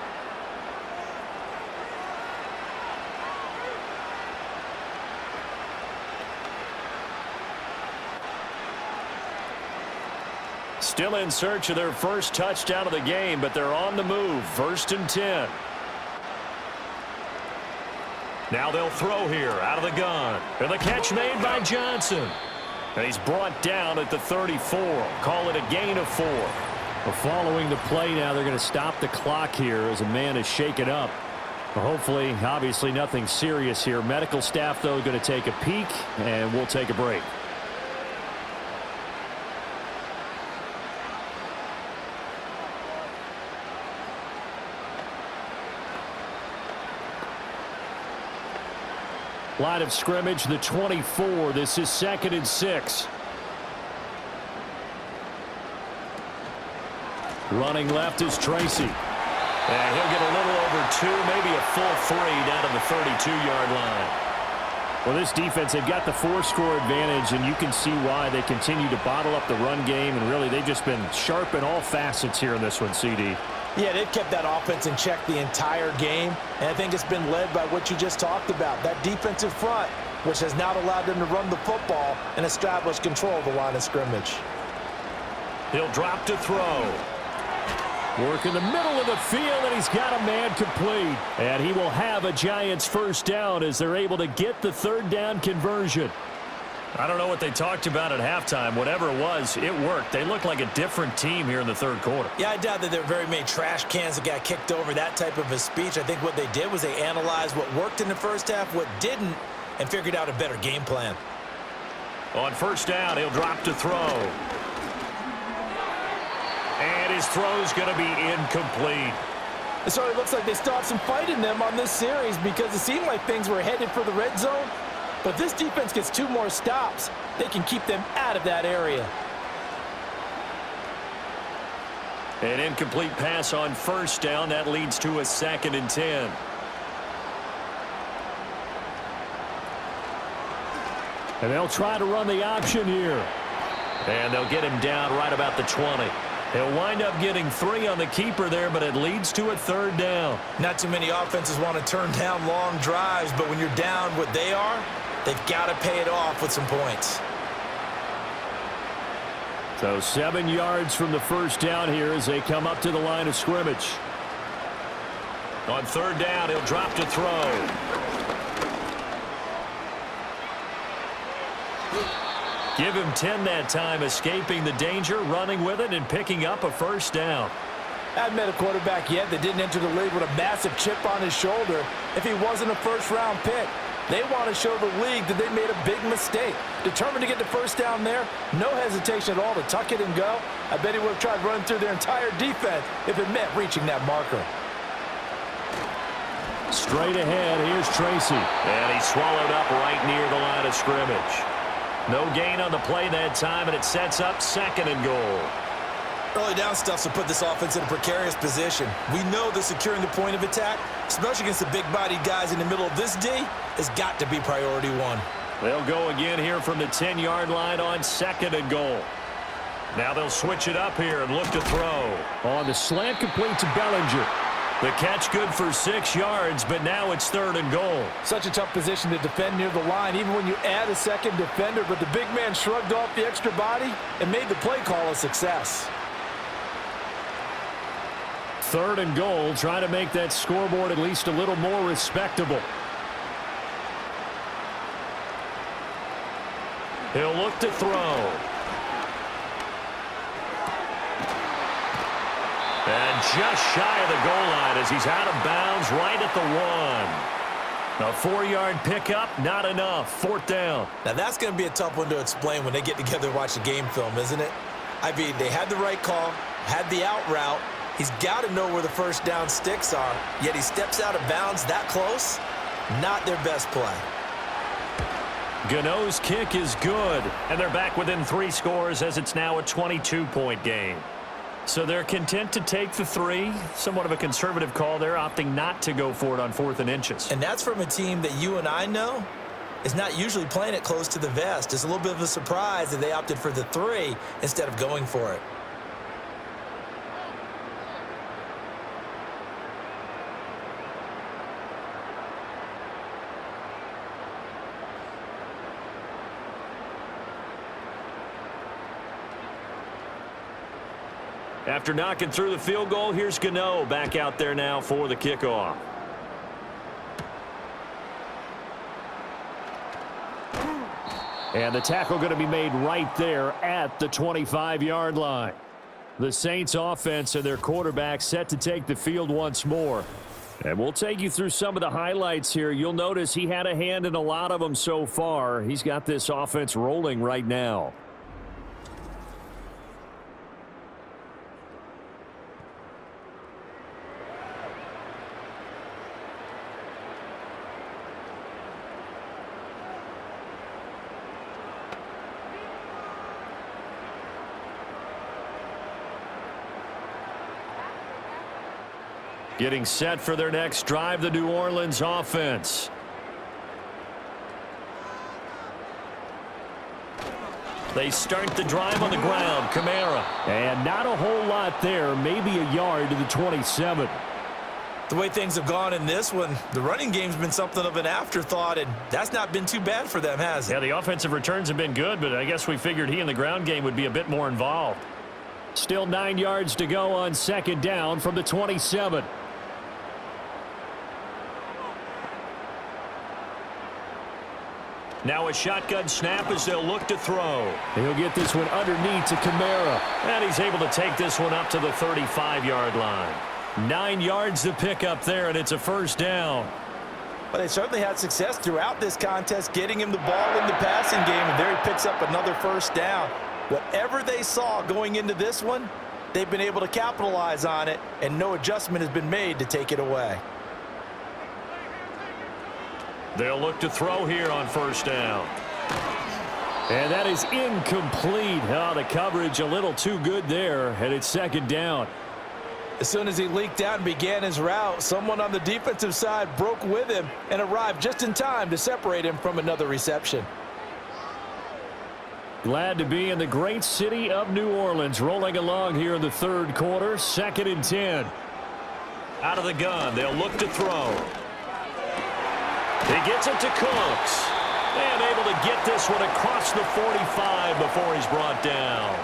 Still in search of their first touchdown of the game, but they're on the move. 1st and 10. Now they'll throw here out of the gun. And the catch made by Johnson. And he's brought down at the 34. Call it a gain of 4. Well, following the play now, they're going to stop the clock here as a man is shaken up. Well, hopefully, obviously nothing serious here. Medical staff, though, going to take a peek, and we'll take a break. Line of scrimmage, the 24. This is 2nd and 6. Running left is Tracy. And he'll get a little over 2, maybe a full 3 down to the 32-yard line. Well, this defense, they've got the 4-score advantage, and you can see why they continue to bottle up the run game, and really they've just been sharp in all facets here in this one, CD. Yeah, they've kept that offense in check the entire game, and I think it's been led by what you just talked about, that defensive front, which has not allowed them to run the football and establish control of the line of scrimmage. He'll drop to throw. Work in the middle of the field, and he's got a man complete. And he will have a Giants first down as they're able to get the 3rd down conversion. I don't know what they talked about at halftime. Whatever it was, it worked. They look like a different team here in the 3rd quarter. Yeah, I doubt that there were very many trash cans that got kicked over, that type of a speech. I think what they did was they analyzed what worked in the first half, what didn't, and figured out a better game plan. On 1st down, he'll drop to throw. And his throw's going to be incomplete. So it looks like they still have some fight in them on this series because it seemed like things were headed for the red zone. But if this defense gets 2 more stops, they can keep them out of that area. An incomplete pass on 1st down. That leads to a 2nd and 10. And they'll try to run the option here. And they'll get him down right about the 20. He'll wind up getting 3 on the keeper there, but it leads to a 3rd down. Not too many offenses want to turn down long drives, but when you're down what they are, they've got to pay it off with some points. So 7 yards from the first down here as they come up to the line of scrimmage. On 3rd down, he'll drop to throw. Give him 10 that time, escaping the danger, running with it, and picking up a first down. Hadn't met a quarterback yet that didn't enter the league with a massive chip on his shoulder if he wasn't a first-round pick. They want to show the league that they made a big mistake. Determined to get the first down there, no hesitation at all to tuck it and go. I bet he would have tried running through their entire defense if it meant reaching that marker. Straight ahead, here's Tracy. And he swallowed up right near the line of scrimmage. No gain on the play that time, and it sets up 2nd and goal. Early down stuff to put this offense in a precarious position. We know that securing the point of attack, especially against the big-bodied guys in the middle of this D, has got to be priority one. They'll go again here from the 10-yard line on 2nd and goal. Now they'll switch it up here and look to throw. On the slant, complete to Bellinger. The catch good for 6 yards, but now it's 3rd and goal. Such a tough position to defend near the line, even when you add a second defender, but the big man shrugged off the extra body and made the play call a success. 3rd and goal, trying to make that scoreboard at least a little more respectable. He'll look to throw. And just shy of the goal line as he's out of bounds right at the 1. A 4-yard pickup, not enough. 4th down. Now that's going to be a tough one to explain when they get together and watch the game film, isn't it? I mean, they had the right call, had the out route. He's got to know where the first down sticks are, yet he steps out of bounds that close. Not their best play. Gano's kick is good, and they're back within 3 scores as it's now a 22-point game. So they're content to take the 3. Somewhat of a conservative call there, opting not to go for it on 4th and inches. And that's from a team that you and I know is not usually playing it close to the vest. It's a little bit of a surprise that they opted for the 3 instead of going for it. After knocking through the field goal, here's Gano back out there now for the kickoff. And the tackle going to be made right there at the 25-yard line. The Saints offense and their quarterback set to take the field once more. And we'll take you through some of the highlights here. You'll notice he had a hand in a lot of them so far. He's got this offense rolling right now. Getting set for their next drive, the New Orleans offense. They start the drive on the ground. Kamara. And not a whole lot there. Maybe a yard to the 27. The way things have gone in this one, the running game's been something of an afterthought, and that's not been too bad for them, has it? Yeah, the offensive returns have been good, but I guess we figured he in the ground game would be a bit more involved. Still 9 yards to go on 2nd down from the 27. Now a shotgun snap as they'll look to throw. He'll get this one underneath to Kamara. And he's able to take this one up to the 35-yard line. 9 yards to pick up there, and it's a 1st down. But they certainly had success throughout this contest, getting him the ball in the passing game, and there he picks up another 1st down. Whatever they saw going into this one, they've been able to capitalize on it, and no adjustment has been made to take it away. They'll look to throw here on 1st down. And that is incomplete. Oh, the coverage a little too good there, and it's 2nd down. As soon as he leaked out and began his route, someone on the defensive side broke with him and arrived just in time to separate him from another reception. Glad to be in the great city of New Orleans, rolling along here in the 3rd quarter. 2nd and 10. Out of the gun, they'll look to throw. He gets it to Cooks. And able to get this one across the 45 before he's brought down.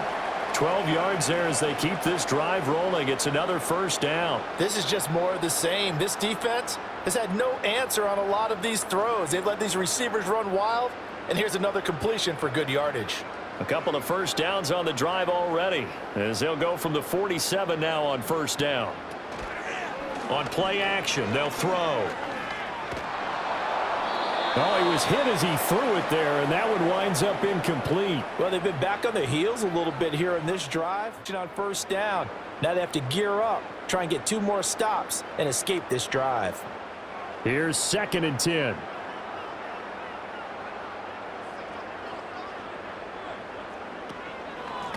12 yards there as they keep this drive rolling. It's another 1st down. This is just more of the same. This defense has had no answer on a lot of these throws. They've let these receivers run wild, and here's another completion for good yardage. A couple of 1st downs on the drive already, as they'll go from the 47 now on 1st down. On play action, they'll throw. Oh, he was hit as he threw it there, and that one winds up incomplete. Well, they've been back on their heels a little bit here in this drive. On 1st down. Now they have to gear up, try and get 2 more stops, and escape this drive. Here's 2nd and 10.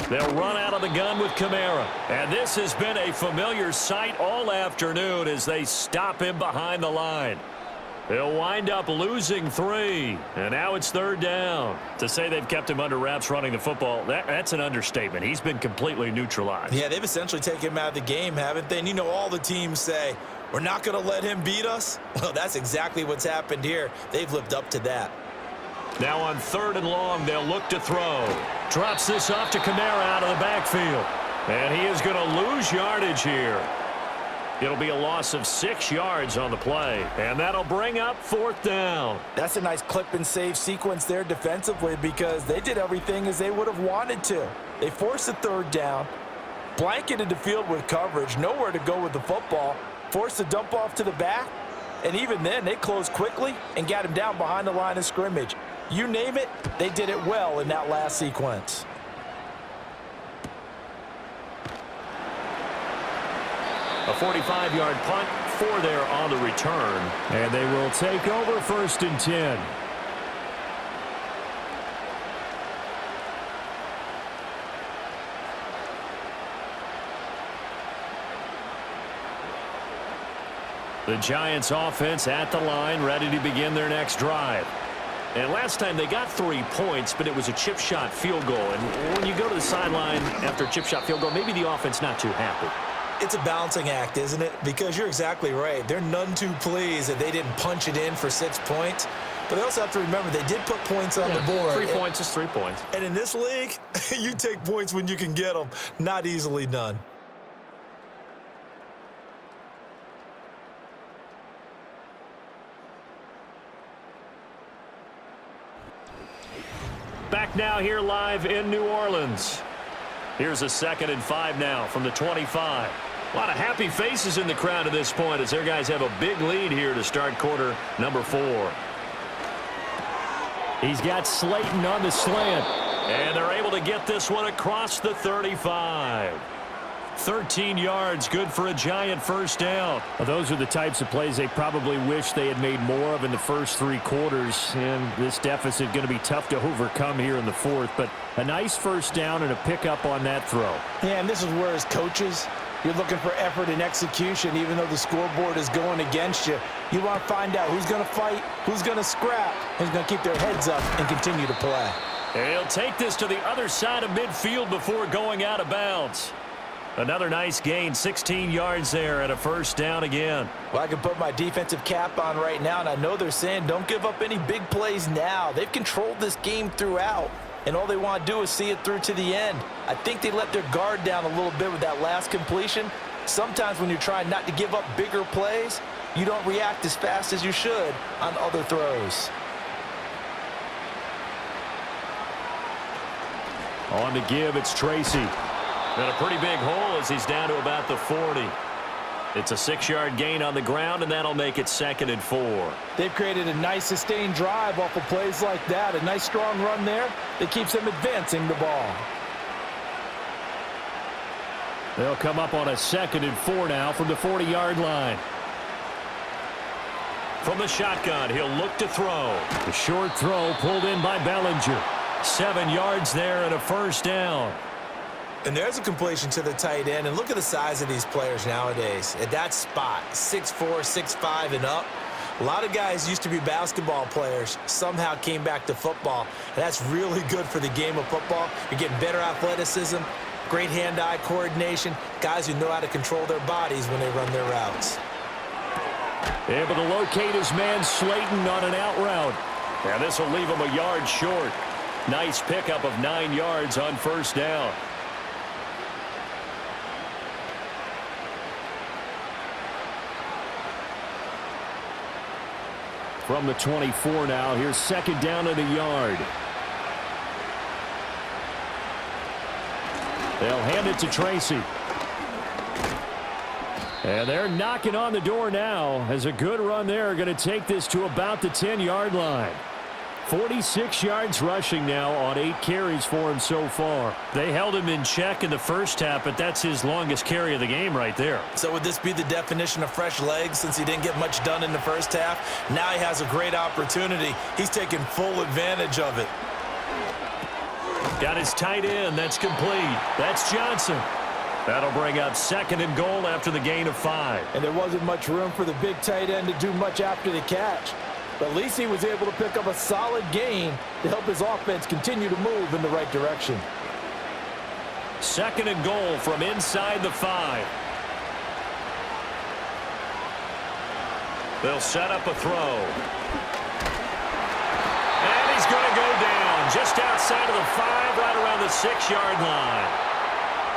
They'll run out of the gun with Kamara. And this has been a familiar sight all afternoon as they stop him behind the line. They'll wind up losing 3. And now it's 3rd down. To say they've kept him under wraps running the football, that's an understatement. He's been completely neutralized. Yeah, they've essentially taken him out of the game, haven't they? And you know, all the teams say, we're not going to let him beat us. Well, that's exactly what's happened here. They've lived up to that. Now on 3rd and long, they'll look to throw. Drops this off to Kamara out of the backfield. And he is going to lose yardage here. It'll be a loss of 6 yards on the play. And that'll bring up 4th down. That's a nice clip and save sequence there defensively because they did everything as they would have wanted to. They forced the 3rd down, blanketed the field with coverage, nowhere to go with the football, forced the dump off to the back, and even then they closed quickly and got him down behind the line of scrimmage. You name it, they did it well in that last sequence. A 45-yard punt, 4 there on the return. And they will take over 1st and 10. The Giants offense at the line, ready to begin their next drive. And last time they got 3 points, but it was a chip shot field goal. And when you go to the sideline after a chip shot field goal, maybe the offense not too happy. It's a balancing act, isn't it? Because you're exactly right. They're none too pleased that they didn't punch it in for 6 points. But they also have to remember they did put points on the board. 3 points is 3 points. And in this league, you take points when you can get them. Not easily done. Back now here live in New Orleans. Here's a 2nd and 5 now from the 25. A lot of happy faces in the crowd at this point as their guys have a big lead here to start quarter number 4. He's got Slayton on the slant. And they're able to get this one across the 35. 13 yards, good for a Giant 1st down. Well, those are the types of plays they probably wish they had made more of in the first 3 quarters. And this deficit going to be tough to overcome here in the 4th. But a nice 1st down and a pickup on that throw. Yeah, and this is where as coaches, you're looking for effort and execution. Even though the scoreboard is going against you, you want to find out who's going to fight, who's going to scrap, who's going to keep their heads up and continue to play. He'll take this to the other side of midfield before going out of bounds. Another nice gain, 16 yards there and a 1st down again. Well, I can put my defensive cap on right now, and I know they're saying don't give up any big plays now. They've controlled this game throughout, and all they want to do is see it through to the end. I think they let their guard down a little bit with that last completion. Sometimes when you're trying not to give up bigger plays, you don't react as fast as you should on other throws. On the give, it's Tracy. And a pretty big hole as he's down to about the 40. It's a 6-yard gain on the ground, and that'll make it 2nd and 4. They've created a nice sustained drive off of plays like that. A nice strong run there that keeps them advancing the ball. They'll come up on a 2nd and 4 now from the 40-yard line. From the shotgun, he'll look to throw. The short throw pulled in by Bellinger. 7 yards there and a 1st down. And there's a completion to the tight end. And look at the size of these players nowadays. At that spot, 6'4", 6'5", and up. A lot of guys used to be basketball players, somehow came back to football. And that's really good for the game of football. You're getting better athleticism, great hand-eye coordination, guys who know how to control their bodies when they run their routes. Able to locate his man Slayton on an out route. And this will leave him a yard short. Nice pickup of 9 yards on 1st down. From the 24 now, here's 2nd down and a yard. They'll hand it to Tracy. And they're knocking on the door now as a good run there. Going to take this to about the 10-yard line. 46 yards rushing now on 8 carries for him so far. They held him in check in the first half, but that's his longest carry of the game right there. So would this be the definition of fresh legs since he didn't get much done in the first half? Now he has a great opportunity. He's taking full advantage of it. Got his tight end. That's complete. That's Johnson. That'll bring up 2nd and goal after the gain of 5. And there wasn't much room for the big tight end to do much after the catch. But at least he was able to pick up a solid gain to help his offense continue to move in the right direction. 2nd and goal from inside the 5. They'll set up a throw. And he's going to go down just outside of the 5, right around the 6-yard line.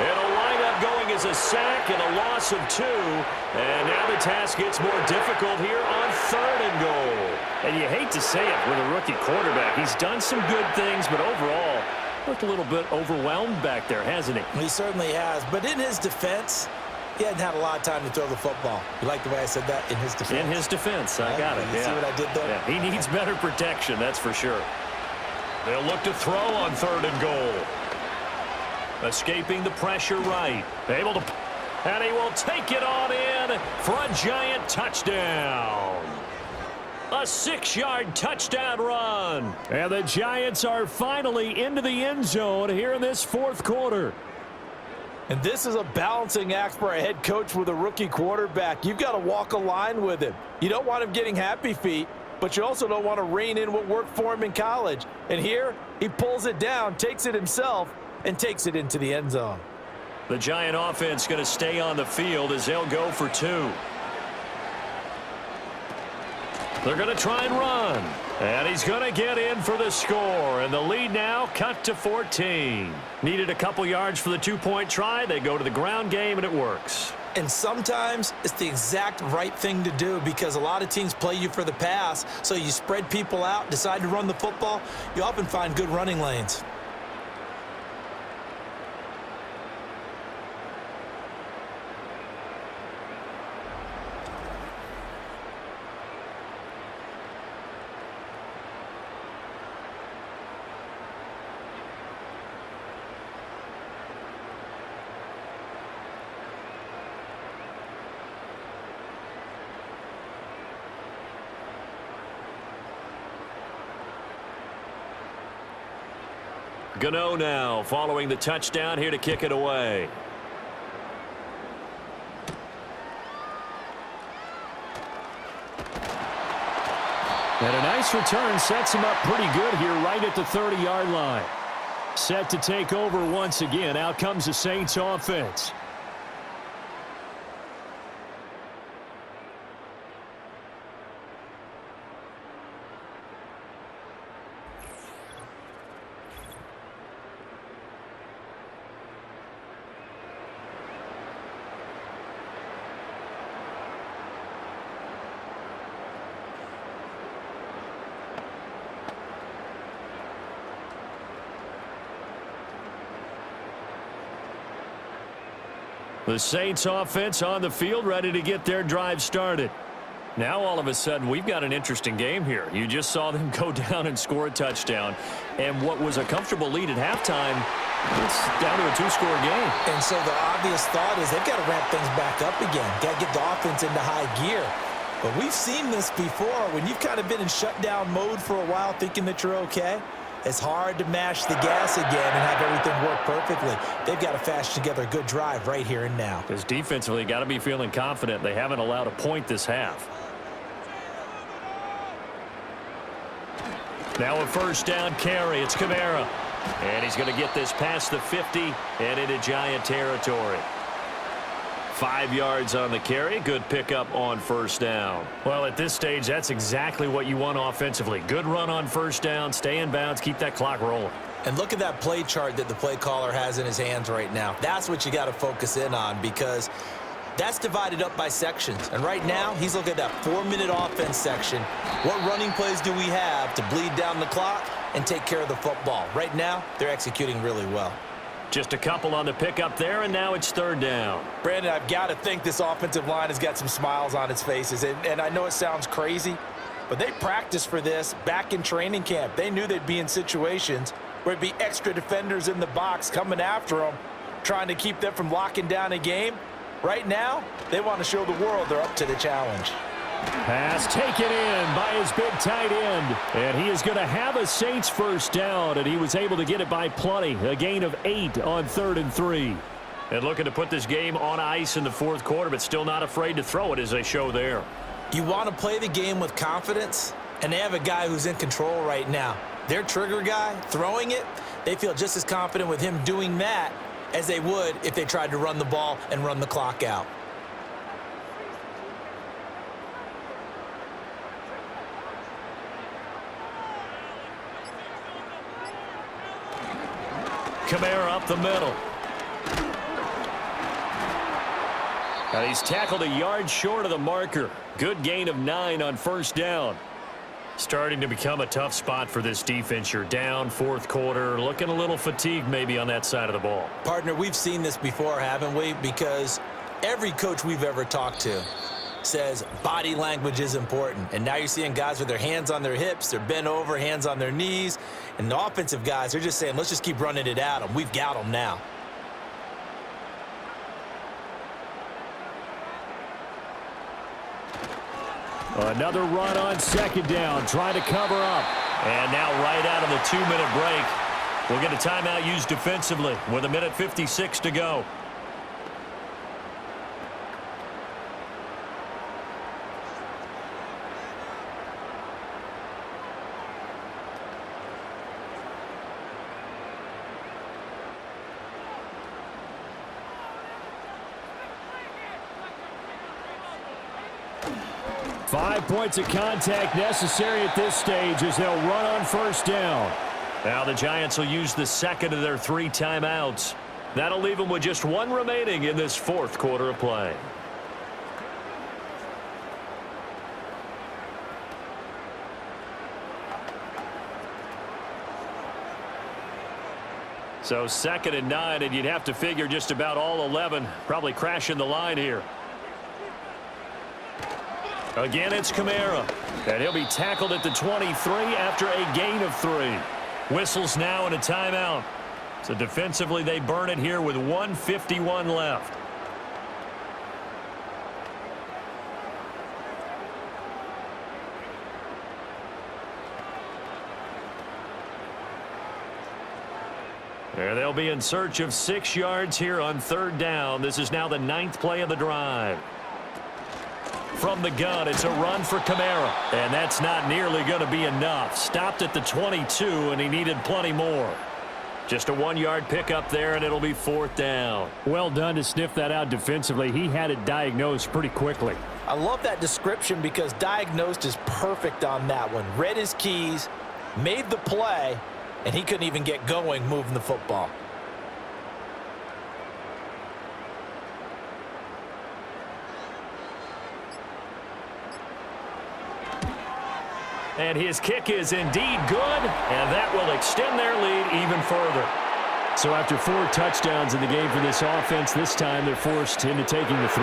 It'll wind up going as a sack and a loss of 2. And now the task gets more difficult here on 3rd and goal. And you hate to say it with a rookie quarterback. He's done some good things, but overall, looked a little bit overwhelmed back there, hasn't he? He certainly has. But in his defense, he hadn't had a lot of time to throw the football. You like the way I said that? In his defense. In his defense. I got it. You see what I did there? Yeah, he needs better protection, that's for sure. They'll look to throw on 3rd and goal. Escaping the pressure right. Able to... And he will take it on in for a giant touchdown. A 6-yard touchdown run. And the Giants are finally into the end zone here in this 4th quarter. And this is a balancing act for a head coach with a rookie quarterback. You've got to walk a line with him. You don't want him getting happy feet, but you also don't want to rein in what worked for him in college. And here, he pulls it down, takes it himself, and takes it into the end zone. The Giant offense going to stay on the field as they'll go for 2. They're going to try and run. And he's going to get in for the score. And the lead now cut to 14. Needed a couple yards for the 2-point try. They go to the ground game, and it works. And sometimes it's the exact right thing to do because a lot of teams play you for the pass. So you spread people out, decide to run the football. You often find good running lanes. Gano now following the touchdown here to kick it away. And a nice return sets him up pretty good here right at the 30-yard line. Set to take over once again. Out comes the Saints offense. The Saints offense on the field ready to get their drive started. Now all of a sudden we've got an interesting game here. You just saw them go down and score a touchdown. And what was a comfortable lead at halftime, it's down to a 2-score game. And so the obvious thought is they've got to ramp things back up again. Got to get the offense into high gear. But we've seen this before. When you've kind of been in shutdown mode for a while thinking that you're okay, it's hard to mash the gas again and have everything work perfectly. They've got to fashion together a good drive right here and now. Because defensively, got to be feeling confident. They haven't allowed a point this half. Now a 1st down carry. It's Kamara. And he's going to get this past the 50 and into Giant territory. 5 yards on the carry. Good pickup on 1st down. Well, at this stage, that's exactly what you want offensively. Good run on 1st down, stay in bounds, keep that clock rolling. And look at that play chart that the play caller has in his hands right now. That's what you got to focus in on because that's divided up by sections. And right now, he's looking at that 4-minute offense section. What running plays do we have to bleed down the clock and take care of the football? Right now, they're executing really well. Just a couple on the pickup there, and now it's 3rd down. Brandon, I've got to think this offensive line has got some smiles on its faces. And I know it sounds crazy, But they practiced for this back in training camp. They knew they'd be in situations where it'd be extra defenders in the box coming after them, trying to keep them from locking down a game. Right now, they want to show the world they're up to the challenge. Pass taken in by his big tight end. And he is going to have a Saints first down, and he was able to get it by plenty. A gain of 8 on 3rd and 3. And looking to put this game on ice in the fourth quarter, but still not afraid to throw it as they show there. You want to play the game with confidence, and they have a guy who's in control right now. Their trigger guy, throwing it, they feel just as confident with him doing that as they would if they tried to run the ball and run the clock out. Kamara up the middle. And he's tackled a yard short of the marker. Good gain of 9 on first down. Starting to become a tough spot for this defense. You're down fourth quarter, looking a little fatigued maybe on that side of the ball. Partner, we've seen this before, haven't we? Because every coach we've ever talked to says body language is important. And now you're seeing guys with their hands on their hips, they're bent over, hands on their knees. And the offensive guys, they're just saying, let's just keep running it at them. We've got them now. Another run on second down, trying to cover up. And now right out of the 2-minute break, we'll get a timeout used defensively with 1:56 to go. Five points of contact necessary at this stage as they'll run on first down. Now the Giants will use the second of their 3 timeouts. That'll leave them with just 1 remaining in this fourth quarter of play. So 2nd and 9, and you'd have to figure just about all 11 probably crashing the line here. Again, it's Kamara, and he'll be tackled at the 23 after a gain of 3. Whistles now and a timeout. So defensively, they burn it here with 1:51 left. There they'll be in search of 6 yards here on 3rd down. This is now the 9th play of the drive. From the gun, it's a run for Kamara. And that's not nearly going to be enough. Stopped at the 22, and he needed plenty more. Just a 1-yard pickup there, and it'll be 4th down. Well done to sniff that out defensively. He had it diagnosed pretty quickly. I love that description because diagnosed is perfect on that one. Read his keys, made the play, and he couldn't even get going moving the football. And his kick is indeed good, and that will extend their lead even further. So after 4 touchdowns in the game for this offense, this time they're forced into taking the 3.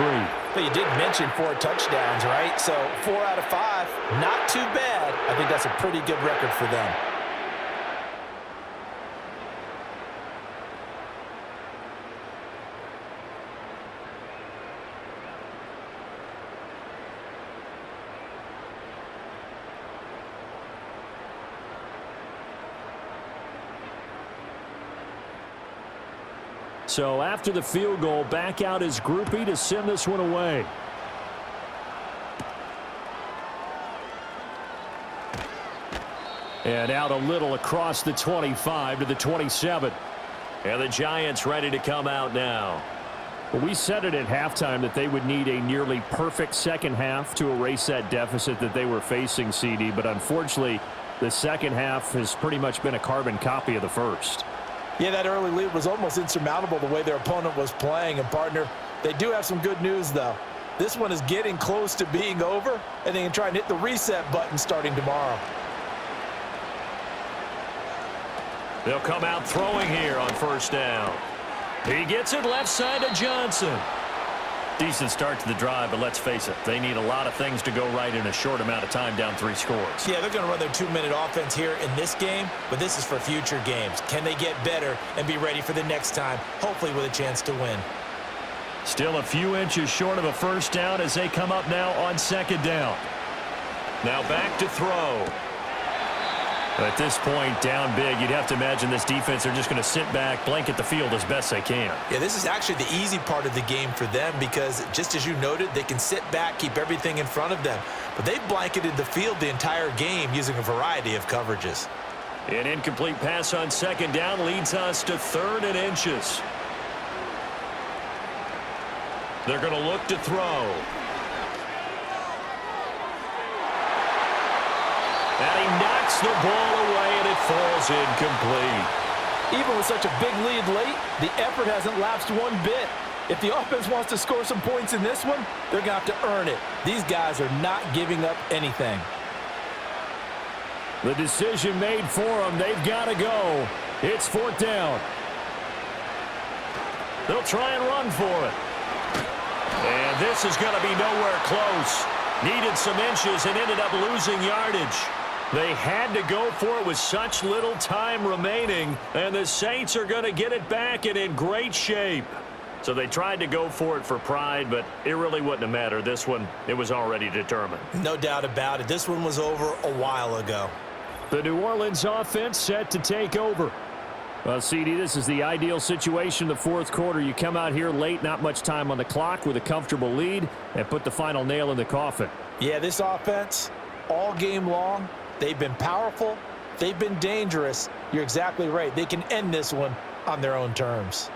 But you did mention 4 touchdowns, right? So 4 out of 5, not too bad. I think that's a pretty good record for them. So after the field goal, back out is Groupie to send this one away. And out a little across the 25 to the 27. And the Giants ready to come out now. Well, we said it at halftime that they would need a nearly perfect second half to erase that deficit that they were facing, CD. But unfortunately, the second half has pretty much been a carbon copy of the first. Yeah, that early lead was almost insurmountable the way their opponent was playing. And, partner, they do have some good news, though. This one is getting close to being over, and they can try and hit the reset button starting tomorrow. They'll come out throwing here on first down. He gets it left side to Johnson. Decent start to the drive, but let's face it, they need a lot of things to go right in a short amount of time, down 3 scores. Yeah, they're going to run their 2-minute offense here in this game, but this is for future games. Can they get better and be ready for the next time, hopefully with a chance to win? Still a few inches short of a first down as they come up now on 2nd down. Now back to throw. At this point, down big, you'd have to imagine this defense are just going to sit back, blanket the field as best they can. Yeah, this is actually the easy part of the game for them because, just as you noted, they can sit back, keep everything in front of them. But they've blanketed the field the entire game using a variety of coverages. An incomplete pass on 2nd down leads us to 3rd and inches. They're going to look to throw. And he knocks the ball away, and it falls incomplete. Even with such a big lead late, the effort hasn't lapsed one bit. If the offense wants to score some points in this one, they're going to have to earn it. These guys are not giving up anything. The decision made for them. They've got to go. It's 4th down. They'll try and run for it. And this is going to be nowhere close. Needed some inches and ended up losing yardage. They had to go for it with such little time remaining, and the Saints are going to get it back and in great shape. So they tried to go for it for pride, but it really wouldn't have mattered. This one, it was already determined. No doubt about it. This one was over a while ago. The New Orleans offense set to take over. Well, CD, this is the ideal situation in the 4th quarter. You come out here late, not much time on the clock with a comfortable lead, and put the final nail in the coffin. Yeah, this offense, all game long, they've been powerful, they've been dangerous. You're exactly right. They can end this one on their own terms.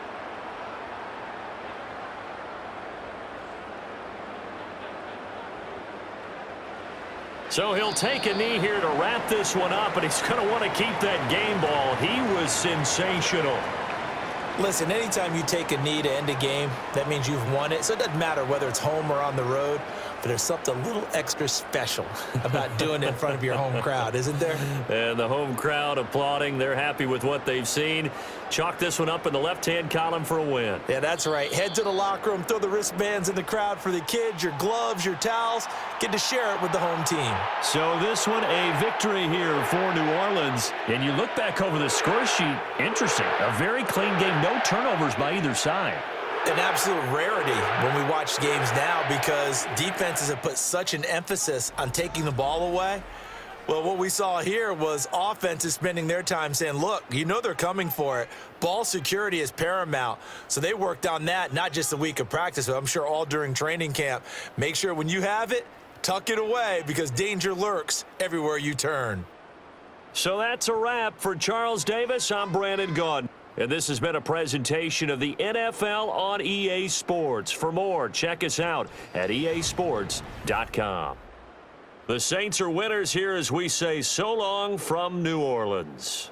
So he'll take a knee here to wrap this one up, and he's going to want to keep that game ball. He was sensational. Listen, anytime you take a knee to end a game, that means you've won it. So it doesn't matter whether it's home or on the road, but there's something a little extra special about doing it in front of your home crowd, isn't there? And the home crowd applauding. They're happy with what they've seen. Chalk this one up in the left-hand column for a win. Yeah, that's right. Head to the locker room, throw the wristbands in the crowd for the kids, your gloves, your towels. Get to share it with the home team. So this one, a victory here for New Orleans. And you look back over the score sheet, interesting. A very clean game, no turnovers by either side. An absolute rarity when we watch games now because defenses have put such an emphasis on taking the ball away. Well, what we saw here was offenses spending their time saying, look, you know they're coming for it. Ball security is paramount. So they worked on that, not just a week of practice, but I'm sure all during training camp. Make sure when you have it, tuck it away because danger lurks everywhere you turn. So that's a wrap for Charles Davis. I'm Brandon Gaudin. And this has been a presentation of the NFL on EA Sports. For more, check us out at easports.com. The Saints are winners here as we say so long from New Orleans.